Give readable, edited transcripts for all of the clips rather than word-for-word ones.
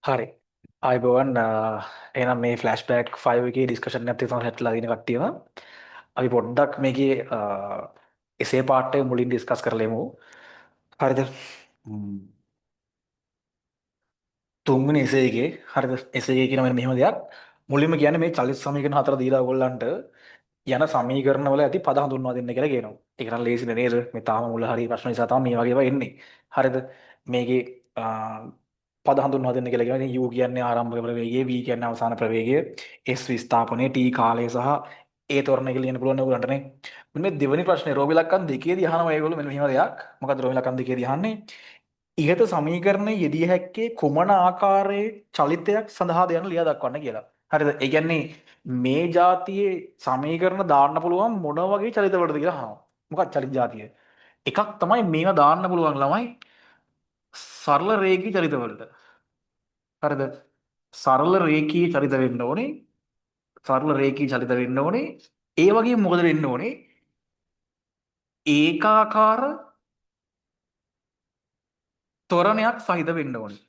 හරි අයිබෝවන් එනම් මේ ෆලස්් බක් 5 එක ඩිස්කෂන් ඇති ම හැටලා දින කට්ටියම අපි පොඩ්ඩක් මේක එසේ පාට්ටය මුලින් ඩිස්කස් කරලෙමු හරිද තුන්වෙනි එසේගේ හරිද එසේ කියන මෙහෙම දෙයක් මුලින්ම කියන්නේ මේ චලිත සමීකරණ හතර දීලා ඔයගොල්ලන්ට යන සමීකරණ වල ඇති පද හඳුන්වා දෙන්න කියලා කියනවා. ඒක නම් ලේසිද නේද? මේ තාම මුල හරි ප්‍රශ්න නිසා තමයි මේ වගේ ඒවා එන්නේ. හරිද? මේකේ පද හඳුන්වා දෙන්න කියලා කියනවා. ඉතින් u කියන්නේ ආරම්භක ප්‍රවේගය, v කියන්නේ අවසාන ප්‍රවේගය, s විස්ථාපනය, t කාලය සහ ඒ තොරණ කියලා ලියන්න පුළුවන් ඒගොල්ලන්ට නේ. මෙන්න මේ දෙවෙනි ප්‍රශ්නේ රෝබි ලක්කන් දෙකේදී අහනවා ඒගොල්ලෝ මෙන්න මෙහෙම දෙයක්. මොකද්ද රෝබි ලක්කන් දෙකේදී අහන්නේ? ඉහත සමීකරණයේ යෙදිය හැක්කේ කුමන ආකාරයේ චලිතයක් සඳහාද යන ලියා දක්වන්න කියලා. හරිද? ඒ කියන්නේ මේ જાතියේ සමීකරණ දාන්න පුළුවන් මොන වගේ චලිතවලටද කියලා අහනවා. මොකක්ද චලිත જાතිය? එකක් තමයි මේවා දාන්න පුළුවන් ළමයි සරල රේඛී චලිතවලට. හරිද? සරල රේඛීය චලිත වෙන්න ඕනේ. සරල රේඛී චලිත වෙන්න ඕනේ. ඒ වගේම මොකද වෙන්න ඕනේ? ඒකාකාර ත්වරණයක් සහිත වෙන්න ඕනේ.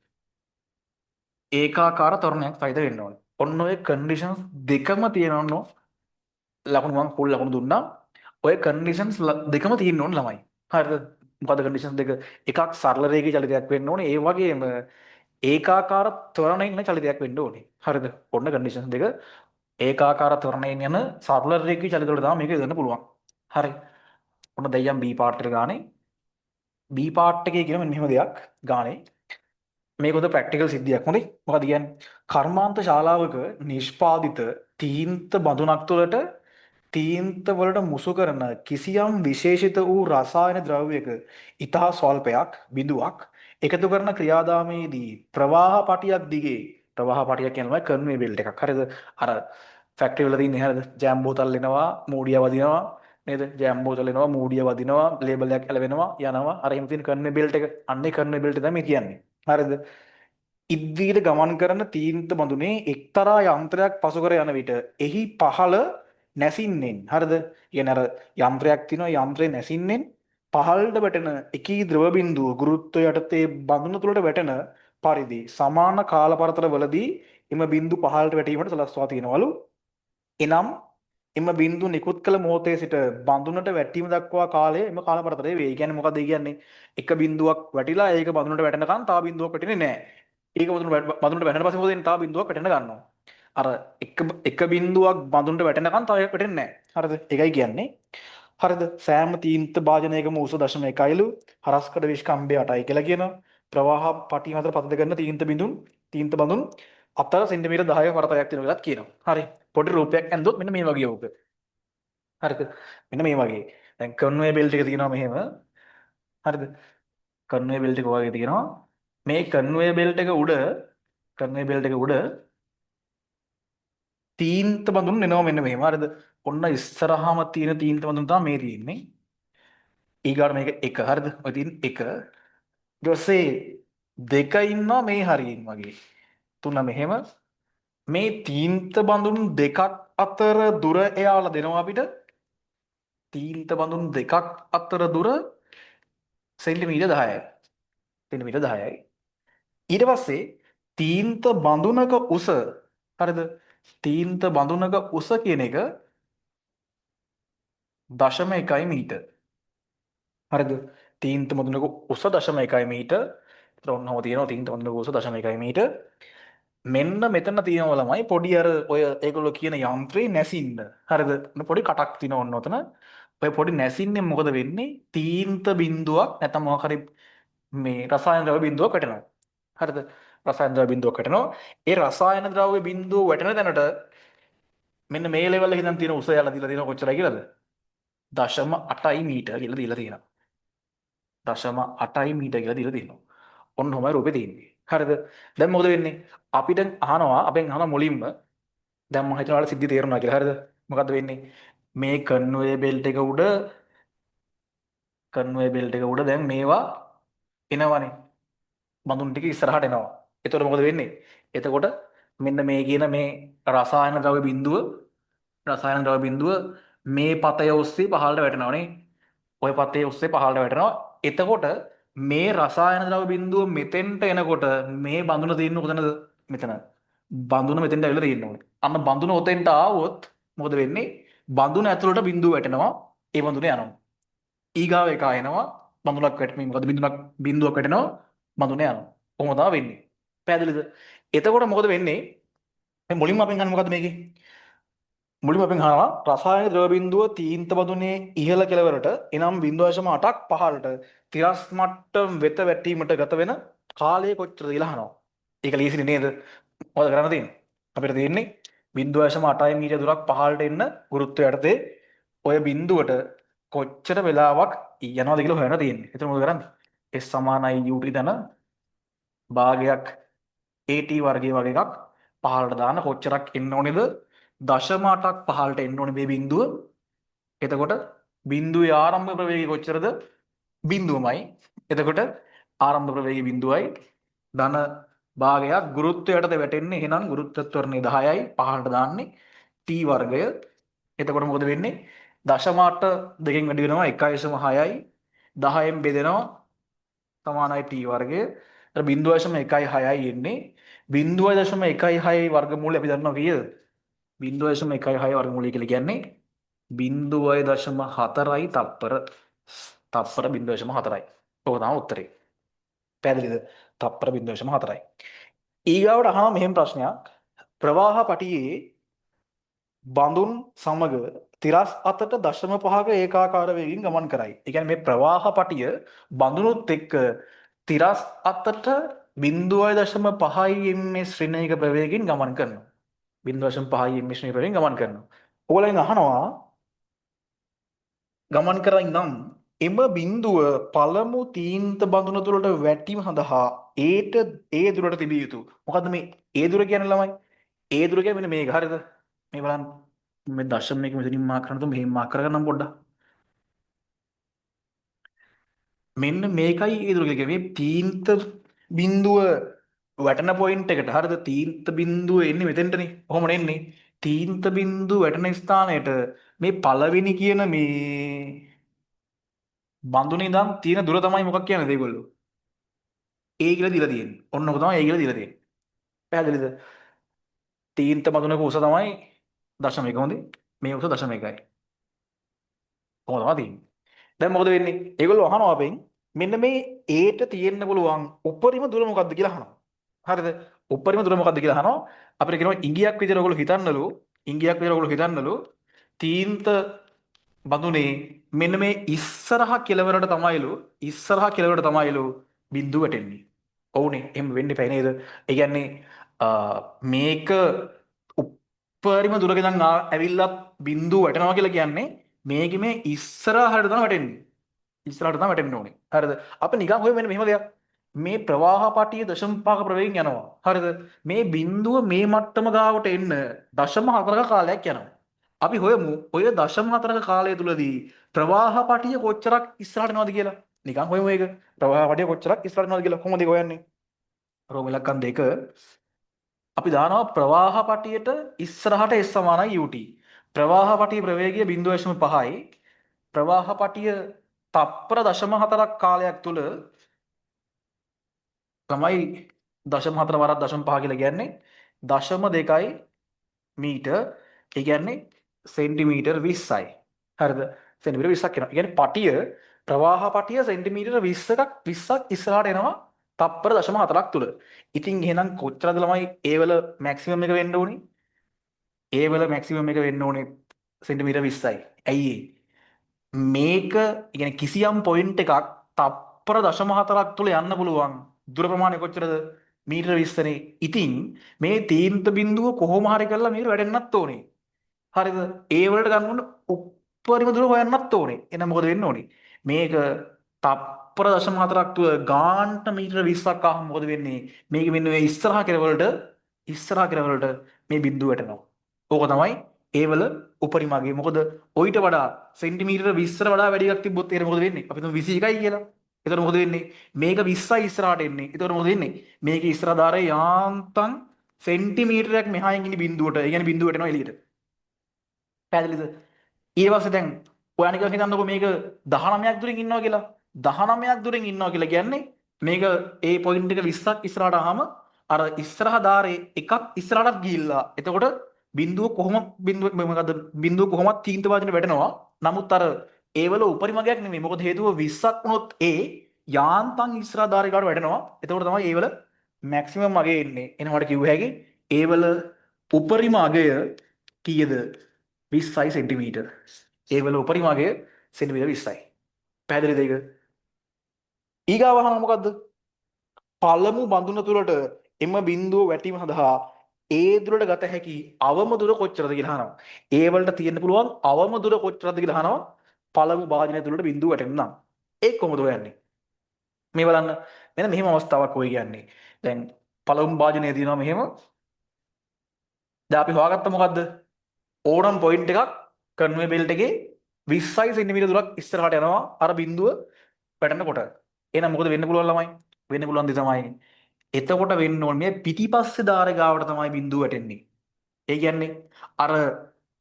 ඒකාකාර ත්වරණයක් සහිත වෙන්න ඕනේ. ඔන්න ඔය කන්ඩිෂන්ස් දෙකම තියෙනවන්නෝ ලකුණු මම ෆුල් ලකුණු දුන්නා. ඔය කන්ඩිෂන්ස් දෙකම තියෙන්න ඕනේ ළමයි. හරිද? මොකද කන්ඩිෂන්ස් දෙක? එකක් සරල රේඛී චලිතයක් වෙන්න ඕනේ. ඒ වගේම ඒකාකාර ත්වරණයෙන් යන චලිතයක් වෙන්න ඕනේ. හරිද? ඔන්න කන්ඩිෂන්ස් දෙක. ඒකාකාර ත්වරණයෙන් යන සරල රේඛී චලිත වලට තමයි මේක යොදන්න පුළුවන්. හරි. ඔන්න දැන් B පාර්ට් එක ගානේ. B පාර්ට් එකේ කියන මෙන්න මෙහෙම දෙයක් ගානේ. මේක හොඳ ප්‍රැක්ටිකල් සිද්ධියක්. හොඳයි. මොකද කියන්නේ? කර්මාන්ත ශාලාවක නිෂ්පාදිත තීන්ත බඳුනක් තුළට තීන්ත වලට මුසු කරන කිසියම් විශේෂිත වූ රසායන ද්‍රව්‍යයක ඉතා ස්වල්පයක් බිඳුවක් එකතු කරන ක්‍රියාදාමයේදී ප්‍රවාහ පටියක් දිගේ ප්‍රවාහ පටියක් කියනවා කන්වේ බෙල්ට් එකක්. හරිද? අර ෆැක්ටරි වල තියෙන හරිද? ජෑම් බෝතල් එනවා, මූඩිය වදිනවා නේද? ජෑම් බෝතල් එනවා, මූඩිය වදිනවා, ලේබල් එකක් ඇලවෙනවා, යනවා. අර එහෙම තියෙන කන්වේ බෙල්ට් එක. අන්නේ කන්වේ බෙල්ට් තමයි කියන්නේ. හරිද? ඉද්දීට ගමන් කරන තීන්ත බඳුනේ එක්තරා යන්ත්‍රයක් පසු කර යන විට එහි පහළ නැසින්නෙන් හරිද? කියන අර යන්ත්‍රයක් තියෙනවා යන්ත්‍රේ නැසින්නෙන් පහළට වැටෙන එකී ද්‍රව බිඳුව ගුරුත්වය යටතේ බඳුන තුළට වැටෙන පරිදි සමාන කාලපරතරවලදී එම බිඳු පහළට වැටීමට සලස්වා තියෙනවලු. එනම් එම බිඳු නිකුත් කළ මොහොතේ සිට බඳුනට වැටීම දක්වා කාලය එම කාලපරතරය වේ. ඒ කියන්නේ මොකද ඒ කියන්නේ? එක බිඳුවක් වැටිලා ඒක බඳුනට වැටෙනකන් තව බිඳුවක් වැටෙන්නේ නැහැ. ඒක බඳුනට වැටෙන පස්සේ මොකද වෙන්නේ? තව බිඳුවක් වැටෙන්න ගන්නවා. අර එක බිඳුවක් බඳුනට වැටෙනකන් තව එකක් වැටෙන්නේ නැහැ. හරිද? ඒකයි කියන්නේ. හරිද? සෑම තීන්ත භාජනයකම උස 0.1ලු හරස්කඩ විස්කම්භය 8යි කියලා කියනවා. ප්‍රවාහ පටි අතර පතද කරන තීන්ත බඳුන් අතර සෙන්ටිමීටර් 10ක පරතරයක් තියෙනවා කියලාත් කියනවා. හරි. පොඩි රූපයක් ඇඳුවොත් මෙන්න මේ වගේ ඕක. හරිද? මෙන්න මේ වගේ. දැන් කන්වේ බෙල්ට් එක තියෙනවා මෙහෙම. හරිද? කන්වේ බෙල්ට් එක වගේ තියෙනවා. මේ කන්වේ බෙල්ට් එක උඩ කන්වේ බෙල්ට් එක උඩ තීන්ත බඳුන් එනවා මෙන්න මෙහෙම. හරිද? ඔන්න ඉස්සරහාම තියෙන තීන්ත බඳුන් තමයි මේ තියෙන්නේ. ඊගාට මේක එක. හරිද? ඔය තියෙන එක. ඊට පස්සේ දෙක ඉන්නවා මේ හරියින් වගේ. තුන මෙහෙම. මේ තීන්ත බඳුන් දෙකක් අතර දුර එයාලා දෙනවා අපිට. තීන්ත බඳුන් දෙකක් අතර දුර සෙන්ටිමීටර් 10යි. සෙන්ටිමීටර් 10යි. ඊට පස්සේ තීන්ත බඳුනක උස හරිද? තීන්ත බඳුනක උස කියන එක 0.1 මීටර්. හරිද? තීන්ත බඳුනක උස 0.1 මීටර්. ඒතර ඔන්නම තියෙනවා තීන්ත බඳුනක උස 0.1 මීටර්. මෙන්න මෙතන තියෙනවා ළමයි පොඩි අර ඔය ඒගොල්ලෝ කියන යන්ත්‍රේ නැසින්න. හරිද? පොඩි කටක් තියෙනවා ඔන්න ඔතන. ඔය පොඩි නැසින්නේ මොකද වෙන්නේ? තීන්ත බිඳුවක් නැත්නම් මොකක් හරි මේ රසායන ද්‍රව්‍ය බිඳුවක් වැටෙනවා. හරිද? රසායන ද්‍රව්‍ය බිඳුවක් වැටෙනවා. ඒ රසායන ද්‍රව්‍ය බිඳුව වැටෙන තැනට මෙන්න මේ ලෙවල් එකේ ඉඳන් තියෙන උස යාලා දීලා තියෙනවා කොච්චරයි කියලාද? 0.8 මීටර කියලා දීලා තියෙනවා. 0.8 මීටර කියලා දීලා තියෙනවා. ඔන්න ඔහමයි රූපේ තියෙන්නේ. හරිද? දැන් මොකද වෙන්නේ? අපිට අහනවා අපෙන් අහන මුලින්ම දැන් මම හිතනවා ඔයාලට සිද්ධිය තේරුණා කියලා. හරිද? මොකද්ද වෙන්නේ? මේ කන්වේ බෙල්ට් එක උඩ දැන් මේවා එනවනේ. බඳුන් ටික ඉස්සරහට එනවා. එතකොට මොකද වෙන්නේ? එතකොට මෙන්න මේ කියන මේ රසායන ද්‍රව්‍ය බිඳුව මේ පතය ඔස්සේ පහළට වැටෙනවා නේ. ওই පතේ ඔස්සේ පහළට වැටෙනවා. එතකොට මේ රසායන ද්‍රව බිඳුව මෙතෙන්ට එනකොට මේ බඳුන තියෙන්නේ කොතනද? මෙතන. බඳුන මෙතෙන්ට ඇවිල්ලා තියෙන්න ඕනේ. අන්න බඳුන ඔතෙන්ට ආවොත් මොකද වෙන්නේ? බඳුන ඇතුළට බිඳුව වැටෙනවා. ඒ බඳුන යනවා. ඊගාව එක එනවා. බඳුනක් වැටෙන්නේ මොකද? බිඳුවක් වැටෙනවා. බඳුන යනවා. කොහොමද තමයි වෙන්නේ? පැහැදිලිද? එතකොට මොකද වෙන්නේ? මේ මුලින්ම අපෙන් ගන්න මොකද්ද මේකේ? මුලින්ම අපෙන් අහනවා රසායනික ද්‍රව බිඳුව තීන්ත බඳුනේ ඉහළ කෙළවරට එනම් 0.8ක් පහළට තිරස් මට්ටම් වෙත වැටීමට ගත වෙන කාලය කොච්චරද කියලා අහනවා. ඒක ලීසිනේ නේද? මොකද කරන්න තියෙන්නේ? අපිට තියෙන්නේ 0.8 මීටර දුරක් පහළට එන්න ගුරුත්වය යටතේ ඔය බිඳුවට කොච්චර වෙලාවක් යනවද කියලා හොයන්න තියෙන්නේ. එතන මොකද කරන්නේ? S සමානයි ut ධන භාගයක් at වර්ගය වගේ එකක් පහළට දාන්න කොච්චරක් එන්න ඕනේද? 0.8ක් පහළට එන්න ඕනේ මේ බිඳුව. එතකොට බිඳුවේ ආරම්භ ප්‍රවේගය කොච්චරද? බිඳුවමයි. එතකොට ආරම්භ ප්‍රවේගය බිඳුවයි ධන භාගයක් ගුරුත්වයටද වැටෙන්නේ. එහෙනම් ගුරුත්වත්වරණය 10යි පහළට දාන්නේ t වර්ගය. එතකොට මොකද වෙන්නේ? 0.8 දෙකෙන් වැඩි වෙනවා 1.6යි 10න් බෙදෙනවා සමානයි t වර්ගය. අර 0.16යි එන්නේ 0.16 වර්ගමූලය අපි දන්නවා කීයද? 0.16 වර්ගමූලය කියලා කියන්නේ 0.4යි තප්පර. තප්පර 0.4යි. ඔක තමයි උත්තරේ. පැහැදිලිද? තප්පර 0.4යි. ඊගාවට අහනවා මෙහෙම ප්‍රශ්නයක්. ප්‍රවාහ පටියේ බඳුන් සමග තිරස් අතට 0.5ක ඒකාකාර වේගයෙන් ගමන් කරයි. ඒ කියන්නේ මේ ප්‍රවාහ පටිය බඳුනුත් එක්ක තිරස් අතට 0.5 ms ශ්‍රේණියක ප්‍රවේගයෙන් ගමන් කරනවා. 0.5 ms ශ්‍රේණියක ප්‍රවේගයෙන් ගමන් කරනවා. ඕගොල්ලන් අහනවා ගමන් කරයි නම් එම බිඳුව පළමු තීන්ත බඳුන තුළට වැටීම සඳහා ඒට ඒ දුරට තිබිය යුතු. මොකද්ද මේ ඒ දුර කියන්නේ ළමයි? ඒ දුර කියන්නේ මෙන්න මේක. හරිද? මේ බලන්න. මේ දශමයක මෙතනින් මාක් කරනකොට මෙහෙම මාක් කරගන්නම් පොඩ්ඩක්. මෙන්න මේකයි ඒ දුර කියන්නේ. මේ තීන්ත බිඳුව වැටෙන පොයින්ට් එකට. හරිද? තීන්ත බිඳුව එන්නේ මෙතෙන්ටනේ. කොහොම එන්නේ? තීන්ත බිඳුව වැටෙන ස්ථානයට මේ පළවෙනි කියන මේ බඳුනේ ඉඳන් තියෙන දුර තමයි මොකක් කියන්නේ ඒගොල්ලෝ. A කියලා දීලා තියෙන්නේ. ඔන්න ඔක තමයි A කියලා දීලා තියෙන්නේ. පැහැදිලිද? තීන්ත බඳුනක උස තමයි 0.1 හොඳේ. මේ උස 0.1යි. කොහොමද තියෙන්නේ? දැන් මොකද වෙන්නේ? ඒගොල්ලෝ අහනවා අපෙන් මෙන්න මේ Aට තියෙන්න පුළුවන් උපරිම දුර මොකක්ද කියලා අහනවා. හරිද? උපරිම දුර මොකක්ද කියලා අහනවා. අපිට කියනවා ඉංගියක් විදියට ඔයගොල්ලෝ හිතන්නලු. ඉංගියක් විදියට ඔයගොල්ලෝ හිතන්නලු. තීන්ත බඳුනේ මෙන්න මේ ඉස්සරහා කෙළවරට තමයිලු බිඳුව වැටෙන්නේ. ඔවුනේ එහෙම වෙන්න එපා නේද? ඒ කියන්නේ මේක උප්පරිම දුරක ඉඳන් ඇවිල්ලා බිඳුව වැටෙනවා කියලා කියන්නේ මේකේ මේ ඉස්සරහට තමයි වැටෙන්නේ. ඉස්සරහට තමයි වැටෙන්න ඕනේ. හරිද? අපි නිකන් හොය මෙන්න මෙහෙම දෙයක්. මේ ප්‍රවාහ පටිය 0.5ක ප්‍රවේගයෙන් යනවා. හරිද? මේ බිඳුව මේ මට්ටම ගාවට එන්න 0.4ක කාලයක් යනවා. අපි හොයමු ඔය 0.4ක කාලය තුලදී ප්‍රවාහ පටිය කොච්චරක් ඉස්සරහට යනවද කියලා. නිකන් හොයමු ඒක. ප්‍රවාහ පටිය කොච්චරක් ඉස්සරහට යනවද කියලා. කොහොමද ඒක හොයන්නේ? රෝම ඉලක්කම් දෙක අපි දානවා ප්‍රවාහ පටියට ඉස්සරහට S සමානයි ut. ප්‍රවාහ පටියේ ප්‍රවේගය 0.5යි. ප්‍රවාහ පටිය තප්පර 0.4ක් කාලයක් තුල තමයි 0.4 වරක් 0.5 කියලා කියන්නේ 0.2යි මීටර්. ඒ කියන්නේ සෙන්ටිමීටර් 20යි. හරිද? සෙන්ටිමීටර් 20ක් එනවා. ඒ කියන්නේ පටිය ප්‍රවාහ පටිය සෙන්ටිමීටර් 20ක් ඉස්සරහට එනවා තප්පර 0.4ක් තුල. ඉතින් එහෙනම් කොච්චරද ළමයි ඒ වල මැක්සිමම් එක වෙන්න ඕනේ? ඒ වල මැක්සිමම් එක වෙන්න ඕනේ සෙන්ටිමීටර් 20යි. ඇයි ඒ? මේක يعني කිසියම් පොයින්ට් එකක් තප්පර 0.4ක් තුල යන්න පුළුවන් දුර ප්‍රමාණය කොච්චරද? මීටර 20නේ. ඉතින් මේ තීන්ත බිඳුව කොහොම හරි කරලා මේකට වැඩෙන්නත් ඕනේ. හරිද? ඒ වලට ගන්න ඕන උප්පරිම දුර හොයන්නත් ඕනේ. එහෙනම් මොකද වෙන්න ඕනේ? මේක තප්පර 0.4ක් තුල ගාන්ට මීටර 20ක් ආවම මොකද වෙන්නේ? මේක මෙන්න මේ ඉස්සරහා කෙරවලට මේ බිඳුව වැටෙනවා. ඕක තමයි ඒවල උපරිමගේ. මොකද ඔయిత වඩා සෙන්ටිමීටර 20ට වඩා වැඩි එකක් තිබ්බොත් ඒක මොකද වෙන්නේ? අපි හිතමු 21යි කියලා. එතකොට මොකද වෙන්නේ? මේක 20යි ඉස්සරහට එන්නේ. එතකොට මොකද වෙන්නේ? මේක ඉස්සරහ ධාරය යාන්තම් සෙන්ටිමීටරයක් මෙහායින් ඉන්න බිඳුවට. ඒ කියන්නේ බිඳුව වැටෙනවා එළියට. පැහැදිලිද? ඊට පස්සේ දැන් ඔයා නිකන් හිතන්නකෝ මේක 19ක් දුරින් ඉන්නවා කියලා. 19ක් දුරින් ඉන්නවා කියලා කියන්නේ මේක ඒ පොයින්ට් එක 20ක් ඉස්සරහට ආවම අර ඉස්සරහ ධාරේ එකක් ඉස්සරහට ගිහිල්ලා එතකොට බිඳුව කොහොම බිඳුව මොකද බිඳුව කොහොමත් තීන්ත වාදනයට වැටෙනවා. නමුත් අර ඒවල උපරිමගයක් නෙමෙයි. මොකද හේතුව 20ක් වුණොත් ඒ යාන්තම් ඉස්සරහ ධාරේ කාට වැටෙනවා. එතකොට තමයි ඒවල මැක්සිමම් අගය එන්නේ. එනවට කිව්ව හැකි ඒවල උපරිම අගය කීයද? 20යි සෙන්ටිමීටර්. ඒවල උපරිම අගය සෙන්ටිමීටර් 20යි. පැහැදිලිද ඒක? ඊගාව අහනවා මොකද්ද? පළමු බඳුන තුලට එම බිඳුව වැටීම සඳහා ඒ දුරට ගත හැකි අවම දුර කොච්චරද කියලා අහනවා. ඒ වලට තියෙන්න පුළුවන් අවම දුර කොච්චරද කියලා අහනවා. පළමු භාජනය තුලට බිඳුව වැටෙන්න නම්. ඒක කොහොමද හොයන්නේ? මේ බලන්න. මෙන්න මෙහෙම අවස්ථාවක් ඔය කියන්නේ. දැන් පළමු භාජනය තියෙනවා මෙහෙම. දැන් අපි හොයාගත්ත මොකද්ද? ඕනම් පොයින්ට් එකක් කන්වේ බෙල්ට් එකේ 20 සෙන්ටිමීටර දුරක් ඉස්සරහට යනවා අර බිඳුව වැටෙනකොට. එහෙනම් මොකද වෙන්න පුළුවන් ළමයි? වෙන්න පුළුවන් දේ තමයි එතකොට වෙන්න ඕනේ මේ පිටිපස්සේ ධාරේ ගාවට තමයි බිඳුව වැටෙන්නේ. ඒ කියන්නේ අර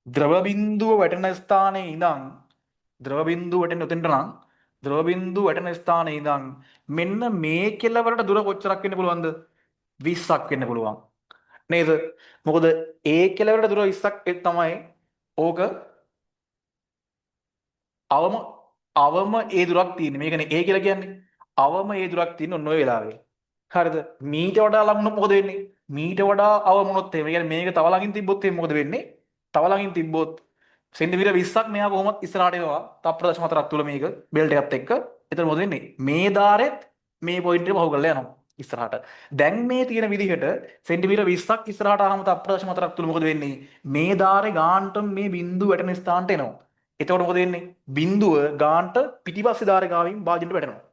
ද්‍රව බිඳුව වැටෙන ස්ථානයේ ඉඳන් ද්‍රව බිඳුව වැටෙන උතෙන්ට නම් ද්‍රව බිඳුව වැටෙන ස්ථානයේ ඉඳන් මෙන්න මේ කෙළවරට දුර කොච්චරක් වෙන්න පුළුවන්ද? 20ක් වෙන්න පුළුවන්. නේද? මොකද ඒ කෙළවරට දුර 20ක් තමයි ඕක අවම අවම ඒ දුරක් තියෙන්නේ. මේකනේ ඒ කියලා කියන්නේ. අවම ඒ දුරක් තියෙන්නේ ඔන්න ඔය වෙලාවේ. හරිද? මීට වඩා ළඟ වුණොත් මොකද වෙන්නේ? මීට වඩා අවම වුණොත් එහෙම. කියන්නේ මේක තව ළඟින් තිබ්බොත් එහෙම මොකද වෙන්නේ? තව ළඟින් තිබ්බොත් සෙන්ටිමීටර 20ක් මෙහා කොහොමත් ඉස්සරහට එනවා. තප්පර 0.4ක් තුල මේක බෙල්ට් එකත් එක්ක. එතන මොකද වෙන්නේ? මේ ධාරෙත් මේ පොයින්ට් එක පහු කරලා යනවා ඉස්සරහට. දැන් මේ තියෙන විදිහට සෙන්ටිමීටර 20ක් ඉස්සරහට ආවම තප්පර 0.4ක් තුල මොකද වෙන්නේ? මේ ධාරේ ගාන්ටම මේ බිඳුව වැටෙන ස්ථානට එනවා. එතකොට මොකද වෙන්නේ? බිඳුව ගාන්ට පිටිපස්සේ ධාරේ ගාවින් භාජනයට වැටෙනවා.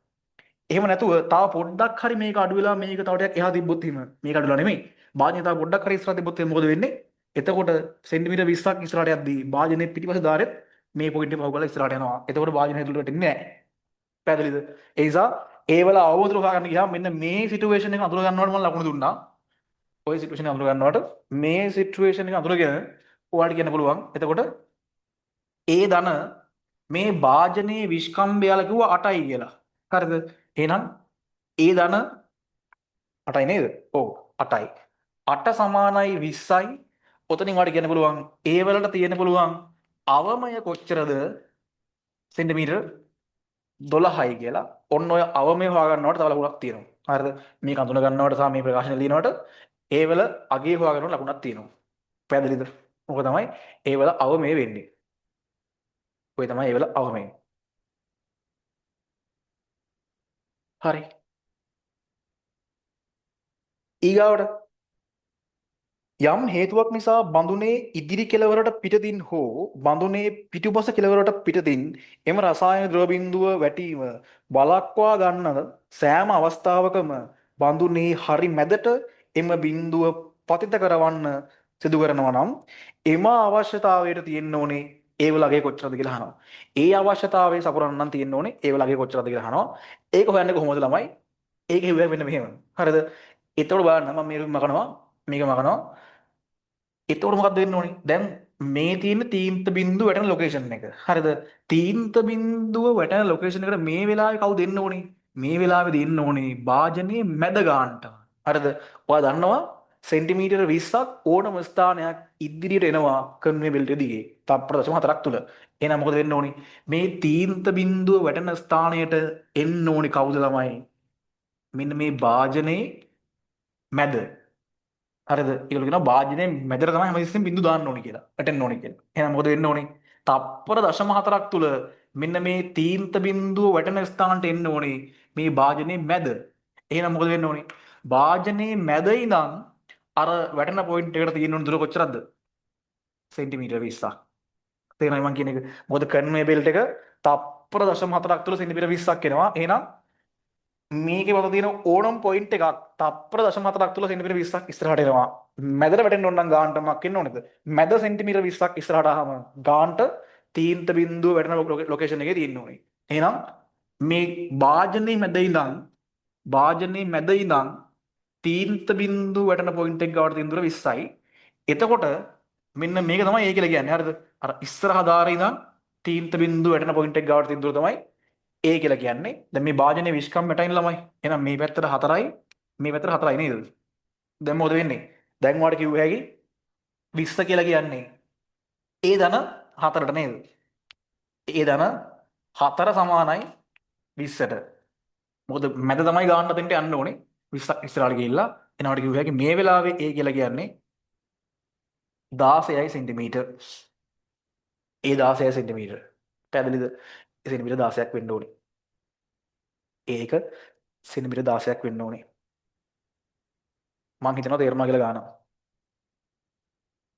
එහෙම නැතුව තව පොඩ්ඩක් හරි මේක අඩු වෙලා මේක තව ටිකක් එහා තිබ්බොත් එහෙම මේක අඩුලා නෙමෙයි. භාජනය තව පොඩ්ඩක් හරි ඉස්සරහට තිබ්බොත් එහෙම මොකද වෙන්නේ? එතකොට සෙන්ටිමීටර 20ක් ඉස්සරහට යද්දී භාජනයේ පිටිපස්සේ ධාරෙත් මේ පොයින්ට් එක පහු කරලා ඉස්සරහට යනවා. එතකොට භාජනය ඇතුළට වැටෙන්නේ නැහැ. පැහැදිලිද? ඒ නිසා ඒවල අවබෝධ හොයාගන්න ගියාම මෙන්න මේ සිටුේෂන් එක අඳුර ගන්නවට මම ලකුණු දුන්නා. ওই සිටුේෂන් එක අඳුර ගන්නවට මේ සිටුේෂන් එක අඳුරගෙන ඔයාලට කියන්න පුළුවන්. එතකොට ඒ ධන මේ භාජනයේ විස්කම්භයල කිව්වා 8යි කියලා. හරිද? එහෙනම් ඒ ධන 8යි නේද? ඔව් 8යි. 8 සමානයි 20යි. ඔතනින් වාට කියන්න පුළුවන් ඒ වලට තියෙන්න පුළුවන් අවමය කොච්චරද? සෙන්ටිමීටර 12යි කියලා. ඔන්න ඔය අවමය හොයාගන්නවට තව ලකුණක් තියෙනවා. හරිද? මේක අඳුන ගන්නවට සහ මේ ප්‍රකාශන ලියනවට ඒ වල අගේ හොයාගන්න ලකුණක් තියෙනවා. පැහැදිලිද? මොකද තමයි ඒ වල අවමය වෙන්නේ. ඔය තමයි ඒ වල අවමය. හරි. ඊගාවට යම් හේතුවක් නිසා බඳුනේ ඉදිරි කෙළවරට පිටතින් හෝ බඳුනේ පිටුපස කෙළවරට පිටතින් එම රසායන ද්‍රව බිඳුව වැටීම වළක්වා ගන්නන සෑම අවස්ථාවකම බඳුනේ හරි මැදට එම බිඳුව පතිත කරවන්න සිදු කරනවා නම් එම අවශ්‍යතාවයට තියෙන්න ඕනේ ඒ වලගේ කොච්චරද කියලා අහනවා. ඒ අවශ්‍යතාවය සපුරන්න නම් තියෙන්න ඕනේ ඒ වලගේ කොච්චරද කියලා අහනවා. ඒක හොයන්නේ කොහොමද ළමයි? ඒක හෙව්වේ මෙන්න මෙහෙම. හරිද? එතකොට බලන්න මම මේක මකනවා. මේක මකනවා. එතකොට මොකක්ද වෙන්න ඕනේ? දැන් මේ තියෙන තීන්ත බිඳුව වැටෙන ලොකේෂන් එක. හරිද? තීන්ත බිඳුව වැටෙන ලොකේෂන් එකට මේ වෙලාවේ කවුද එන්න ඕනේ? මේ වෙලාවේ දෙන්න ඕනේ භාජනයේ මැද ගානට. හරිද? ඔයා දන්නවා සෙන්ටිමීටර 20ක් ඕනම ස්ථානයක් ඉදිරියට එනවා කන්වේ බෙල්ට් එක දිගේ. තප්පර 0.4ක් තුල. එහෙනම් මොකද වෙන්න ඕනේ? මේ තීන්ත බිඳුව වැටෙන ස්ථානයට එන්න ඕනේ කවුද ළමයි? මෙන්න මේ භාජනයේ මැද. හරිද? ඒගොල්ලෝ කියනවා භාජනයේ මැදට තමයි හැමතිස්සෙම බින්දු දාන්න ඕනේ කියලා. වැටෙන්න ඕනේ කියලා. එහෙනම් මොකද වෙන්න ඕනේ? තප්පර 0.4ක් තුල මෙන්න මේ තීන්ත බින්දුව වැටෙන ස්ථානට එන්න ඕනේ මේ භාජනයේ මැද. එහෙනම් මොකද වෙන්න ඕනේ? භාජනයේ මැද ඉඳන් අර වැටෙන පොයින්ට් එකට තියෙන්න ඕන දුර කොච්චරද? සෙන්ටිමීටර 20ක්. තේරෙනවද මම කියන එක? මොකද කන්වේ බෙල්ට් එක තප්පර 0.4ක් තුල සෙන්ටිමීටර 20ක් එනවා. එහෙනම් මේකේ මත තියෙන ඕනම පොයින්ට් එකක් තප්පර 0.4ක් තුල සෙන්ටිමීටර 20ක් ඉස්සරහට එනවා. මැදට වැටෙන්න ඕන නම් ගානට මොකක් එන්න ඕනේද? මැද සෙන්ටිමීටර 20ක් ඉස්සරහට ආවම ගානට තීන්ත බිඳුව වැටෙන ලොකේෂන් එකේ තියෙන්න ඕනේ. එහෙනම් මේ භාජනයේ මැද ඉඳන් තීන්ත බිඳුව වැටෙන පොයින්ට් එක ගාවට තියෙන දුර 20යි. එතකොට මෙන්න මේක තමයි ඒ කියලා කියන්නේ. හරිද? අර ඉස්සරහ ධාරේ ඉඳන් තීන්ත බිඳුව වැටෙන පොයින්ට් එක ගාවට තියෙන දුර තමයි A කියලා කියන්නේ දැන් මේ භාජනයේ විස්කම් 8යි ළමයි. එහෙනම් මේ පැත්තට 4යි මේ පැත්තට 4යි නේද? දැන් මොකද වෙන්නේ? දැන් ඔයාලට කිව්ව හැකි 20 කියලා කියන්නේ A ධන 4ට නේද? A ධන 4 සමානයි 20ට. මොකද මැද තමයි ගාන්න දෙන්න යන්න ඕනේ 20ක් ඉස්සරහට ගිහිල්ලා එනවාට කිව්ව හැකි මේ වෙලාවේ A කියලා කියන්නේ 16යි සෙන්ටිමීටර්. A 16යි සෙන්ටිමීටර්. පැහැදිලිද? සෙන්ටිමීටර් 16ක් වෙන්න ඕනේ. ඒක සෙන්ටිමීටර් 16ක් වෙන්න ඕනේ. මං හිතනවා තේරුණා කියලා ගන්නවා.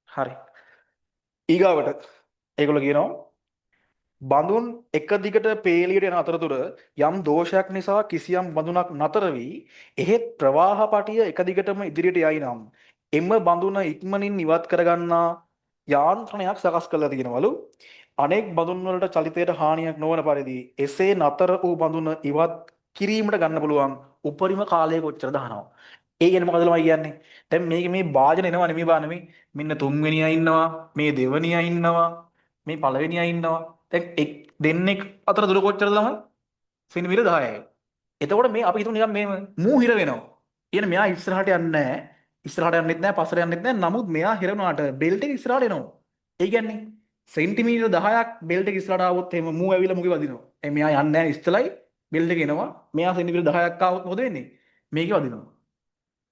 හරි. ඊගාවට ඒගොල්ලෝ කියනවා බඳුන් එක දිගට පේලියට යන අතරතුර යම් දෝෂයක් නිසා කිසියම් බඳුනක් නතර වී එහෙත් ප්‍රවාහ පටිය එක දිගටම ඉදිරියට යයි නම් එම බඳුන ඉක්මනින් ඉවත් කරගන්නා යාන්ත්‍රණයක් සකස් කරලා තියෙනවලු. අනෙක් බඳුන් වලට චලිතයට හානියක් නොවන පරිදි එසේ නතර වූ බඳුන ඉවත් කිරීමට ගන්න පුළුවන් උපරිම කාලය කොච්චර දානවා. ඒ කියන්නේ මොකදද මම කියන්නේ? දැන් මේක මේ වාදන එනවා නෙමෙයි බානෙමේ. මෙන්න තුන්වෙනියා ඉන්නවා, මේ දෙවෙනියා ඉන්නවා, මේ පළවෙනියා ඉන්නවා. දැන් දෙන්නෙක් අතර දුර කොච්චරද ළමයි? සෙන්ටිමීටර 10යි. එතකොට මේ අපි හිතමු නිකන් මේ මූ හිර වෙනවා. කියන්නේ මෙයා ඉස්සරහට යන්නේ නැහැ. ඉස්සරහට යන්නෙත් නැහැ, පස්සට යන්නෙත් නැහැ. නමුත් මෙයා හිර වුණාට බෙල්ට් එක ඉස්සරහට එනවා. ඒ කියන්නේ සෙන්ටිමීටර 10ක් බෙල්ට් එක ඉස්සරහට ආවොත් එහෙම මූ ඇවිල්ලා මුගේ වදිනවා. මෙයා යන්නේ නැහැ ඉස්සලයි බෙල්ට් එක එනවා. මෙයා සෙන්ටිමීටර 10ක් ආවොත් මොකද වෙන්නේ? මේකේ වදිනවා.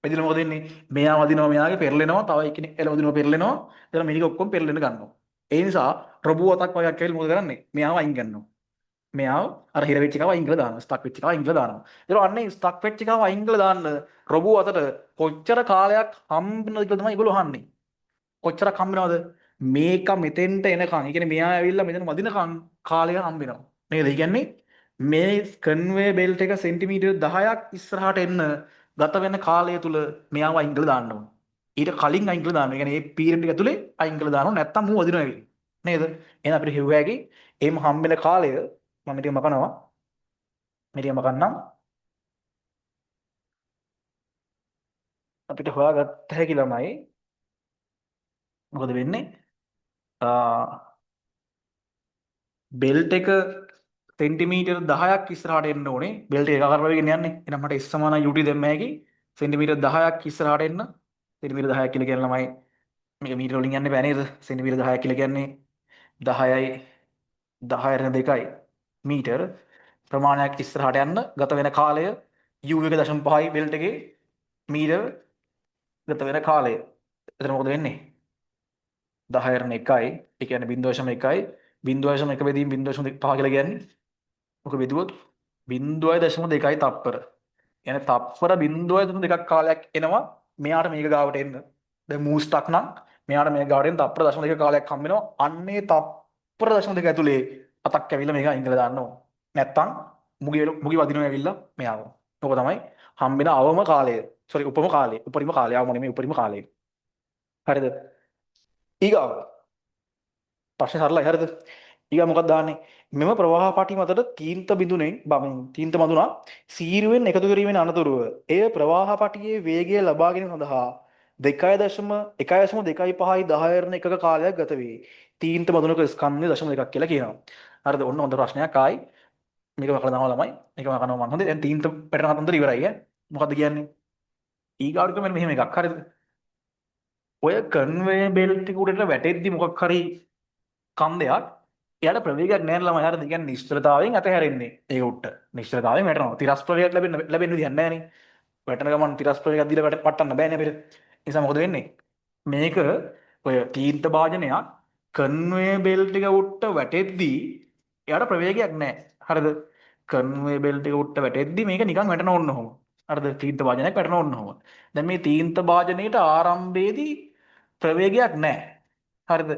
එදින මොකද වෙන්නේ? මෙයා වදිනවා මෙයාගේ පෙරලෙනවා, තව එක්කෙනෙක් එළ වදිනවා පෙරලෙනවා. එතන මේක ඔක්කොම පෙරලෙන්න ගන්නවා. ඒ නිසා රොබෝ අතක් වගේ ඇවිල්ලා මොකද කරන්නේ? මෙයාව අයින් කරනවා. මෙයාව අර හිර වෙච්ච එකව අයින් කරලා දානවා. ස්ටක් වෙච්ච එකව අයින් කරලා දානවා. ඒතර අන්නේ ස්ටක් වෙච්ච එකව අයින් කරලා දාන්න රොබෝ අතට කොච්චර කාලයක් හම්බෙනවද කියලා තමයි ඒගොල්ලෝ අහන්නේ. කොච්චරක් හම්බෙනවද? මේක මෙතෙන්ට එනකන්. ඒ කියන්නේ මෙයා ඇවිල්ලා මෙතන වදිනකන් කාලය හම්බෙනවා. නේද? ඒ කියන්නේ මේ කන්වේ බෙල්ට් එක සෙන්ටිමීටර් 10ක් ඉස්සරහට එන්න ගත වෙන කාලය තුල මෙයාව අයින් කරලා දාන්න ඕන. ඊට කලින් අයින් කරලා දාන්න. ඒ කියන්නේ මේ පීරියඩ් එක ඇතුලේ අයින් කරලා දානවා. නැත්තම් මූ වදිනවා ඇවිල්ලා. නේද? එහෙනම් අපිට හිව්ව හැකි එම් හම්බෙන කාලය මම ටික මකනවා. මේ ටික මකන්නම්. අපිට හොයාගත්ත හැකි ළමයි මොකද වෙන්නේ? බෙල්ට් එක සෙන්ටිමීටර් 10ක් ඉස්සරහට එන්න ඕනේ. බෙල්ට් එක ඒකාකාර වේගෙන් යන්නේ. එහෙනම් මට S සමානයි UT දෙන්න හැකි. සෙන්ටිමීටර් 10ක් ඉස්සරහට එන්න. සෙන්ටිමීටර් 10ක් කියලා කියන ළමයි මේක මීටර වලින් යන්න බෑ නේද? සෙන්ටිමීටර් 10ක් කියලා කියන්නේ 10යි 10/2යි මීටර ප්‍රමාණයක් ඉස්සරහට යන්න ගත වෙන කාලය U1.5යි බෙල්ට් එකේ මීටර ගත වෙන කාලය. එතන මොකද වෙන්නේ? 10/1යි. ඒ කියන්නේ 0.1යි 0.1 බෙදීම 0.5 කියලා කියන්නේ මොක බෙදුවොත් 0.2යි තප්පර. يعني තප්පර 0.2ක් කාලයක් එනවා මෙයාට මේක ගාවට එන්න. දැන් මූ ස්ටක් නම් මෙයාට මේක ගාවට එන්න තප්පර 0.2 කාලයක් හම්බ වෙනවා. අන්නේ තප්පර 0.2 ඇතුලේ අතක් ඇවිල්ලා මේක අයින් කරලා දාන්න ඕන. නැත්තම් මුගි වදිනවා ඇවිල්ලා මෙයාව. ඕක තමයි හම්බෙන අවම කාලය. සෝරි උපම කාලය. උපරිම කාලය. අවම නෙමෙයි උපරිම කාලය. හරිද? ඊගාව ප්‍රශ්නේ සරලයි හරිද? ඊගා මොකක්ද දාන්නේ? මෙම ප්‍රවාහ පටි මතට තීන්ත බිඳුනෙන් තීන්ත බඳුනා සීරුවෙන් එකතු කිරීමෙන් අනතුරුව එය ප්‍රවාහ පටියේ වේගය ලබා ගැනීම සඳහා 1.2.5යි 10 එකක කාලයක් ගත වේ. තීන්ත බඳුනක ස්කන්ධය 0.2ක් කියලා කියනවා. හරිද? ඔන්න හොඳ ප්‍රශ්නයක් ආයි. මේක මකලා දානවා ළමයි. මේක මකනවා මම. හොඳයි. දැන් තීන්ත පැටර්න් අතර ඉවරයි ඈ. මොකද්ද කියන්නේ? ඊගාවට මෙන්න මෙහෙම එකක්. හරිද? ඔය කන්වේ බෙල්ට් එක උඩට වැටෙද්දි මොකක් හරි කන්දයක් එයාට ප්‍රවේගයක් නැහැ ළමයි. හරිද? ඒ කියන්නේ නිශ්චලතාවයෙන් අතහැරෙන්නේ. ඒක උඩට. නිශ්චලතාවයෙන් වැටෙනවා. තිරස් ප්‍රවේගයක් ලැබෙන්න විදියක් නැහැ නේ. වැටෙන ගමන් තිරස් ප්‍රවේගයක් දීලා වටන්න බෑනේ අපිට. ඒ නිසා මොකද වෙන්නේ? මේක ඔය තීන්ත භාජනයක් කන්වේ බෙල්ට් එක උඩට වැටෙද්දී එයාට ප්‍රවේගයක් නැහැ. හරිද? කන්වේ බෙල්ට් එක උඩට වැටෙද්දී මේක නිකන් වැටෙන ඕන්න ඔහොම. හරිද? තීන්ත භාජනයක් වැටෙන ඕන්න ඔහොම. දැන් මේ තීන්ත භාජනයේට ආරම්භයේදී ප්‍රවේගයක් නැහැ. හරිද?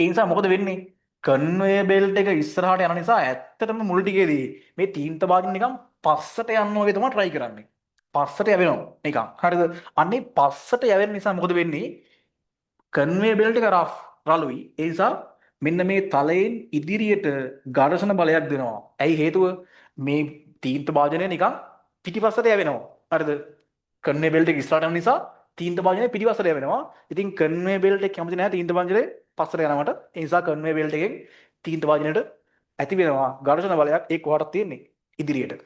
ඒ නිසා මොකද වෙන්නේ? කන්වේ බෙල්ට් එක ඉස්සරහට යන නිසා ඇත්තටම මුල් ටිකේදී මේ තීන්ත භාජන නිකන් පස්සට යන්න වගේ තමයි try කරන්නේ. පස්සට යවෙනවා නිකන්. හරිද? අන්නේ පස්සට යවෙන නිසා මොකද වෙන්නේ? කන්වේ බෙල්ට් එක රළුයි. ඒ නිසා මෙන්න මේ තලයෙන් ඉදිරියට ඝර්ෂණ බලයක් දෙනවා. ඇයි හේතුව? මේ තීන්ත භාජනය නිකන් පිටිපස්සට යවෙනවා. හරිද? කන්වේ බෙල්ට් එක ඉස්සරහට යන නිසා තීන්ත භාජනය පිටිපස්සට යවෙනවා. ඉතින් කන්වේ බෙල්ට් එක කැමති නැහැ තීන්ත භාජනයේ පස්සට යනවට. ඒ නිසා කන්වේ බෙල්ට් එකෙන් තීන්ත භාජනයට ඇති වෙනවා ඝර්ෂණ බලයක්. ඒ කොහටද තියෙන්නේ? ඉදිරියට.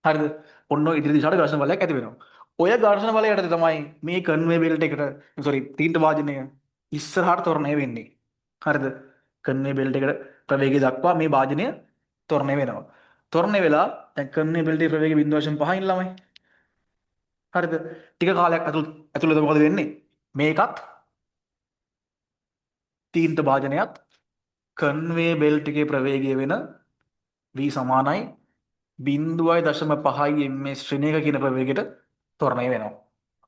හරිද? ඔන්න ඔය ඉදිරි දිශාවට ඝර්ෂණ බලයක් ඇති වෙනවා. ඔය ඝර්ෂණ බලය යටතේ තමයි මේ කන්වේ බෙල්ට් එකට සෝරි තීන්ත වාදනය ඉස්සරහට ත්වරණය වෙන්නේ. හරිද? කන්වේ බෙල්ට් එකට ප්‍රවේගය දක්වා මේ වාදනය ත්වරණය වෙනවා. ත්වරණය වෙලා දැන් කන්වේ බෙල්ට් එකේ ප්‍රවේගය 0.5 න් ළමයි. හරිද? ටික කාලයක් ඇතුළත මොකද වෙන්නේ? මේකත් තීන්ත භාජනයත් කන්වේ බෙල්ට් එකේ ප්‍රවේගය වෙන v සමානයි 0.5 ms ශ්‍රේණියක කියන ප්‍රවේගයට ත්වරණය වෙනවා.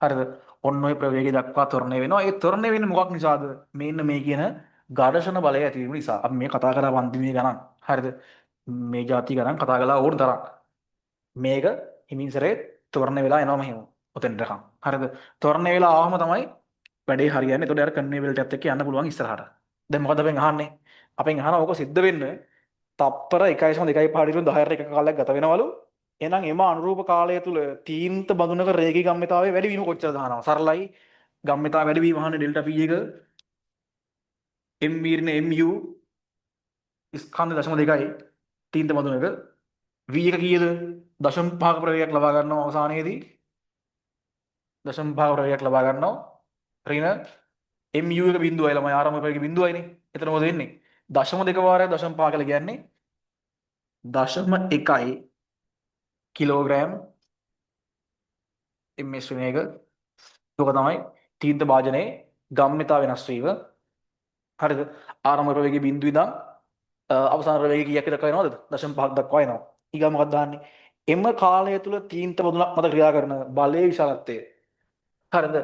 හරිද? ඔන්න ඔය ප්‍රවේගය දක්වා ත්වරණය වෙනවා. ඒ ත්වරණය වෙන්නේ මොකක් නිසාද? මෙන්න මේ කියන ඝර්ෂණ බලය ඇතිවීම නිසා. අපි මේ කතා කරා වන්දිමේ ගණන්. හරිද? මේ જાති ගණන් කතා කළා ඕන තරම්. මේක හිමින්සරේ ත්වරණය වෙලා එනවා මෙහෙම. ඔතෙන්ට කම්. හරිද? ත්වරණය වෙලා ආවම තමයි වැඩේ හරියන්නේ. එතකොට අර කන්වේයර් බෙල්ට් එකත් එක්ක යන්න පුළුවන් ඉස්සරහට. දැන් මොකද අපෙන් අහන්නේ? අපෙන් අහනවා ඕක සිද්ධ වෙන්න තප්පර 1.2 10ට එක කාලයක් ගත වෙනවලු. එහෙනම් එම අනුරූප කාලය තුල තීන්ත බඳුනක රේඛී ගම්මිතාවයේ වැඩි වීම කොච්චරද අහනවා. සරලයි. ගම්මිතාව වැඩි වීම අහන්නේ ඩෙල්ටා P එක m වීර්ණ mu ස්කන්ධ 0.2යි තීන්ත බඳුනක v එක කීයද? 0.5ක ප්‍රවේගයක් ලබා ගන්නවා අවසානයේදී 0.5ක ප්‍රවේගයක් ලබා ගන්නවා. ඍණ mu එක බිඳුවයි ළමයි ආරම්භ ප්‍රවේගය බිඳුවයිනේ. එතන මොකද වෙන්නේ? 0.2 වාරයක් 0.5 කියලා කියන්නේ 0.1 කිලෝග්‍රෑම් ms ශ්‍රේණියක. ඒක තමයි තීන්ත භාජනයේ ගම්මිතා වෙනස් වීම. හරිද? ආරම්භ ප්‍රවේගය බිඳුව ඉඳන් අවසාන ප්‍රවේගය කීයක් දක්වා එනවද? 0.5ක් දක්වා එනවා. ඊගා මොකක්ද දාන්නේ? එම කාලය තුල තීන්ත බඳුනක් මත ක්‍රියා කරන බලයේ විශාලත්වය. හරිද?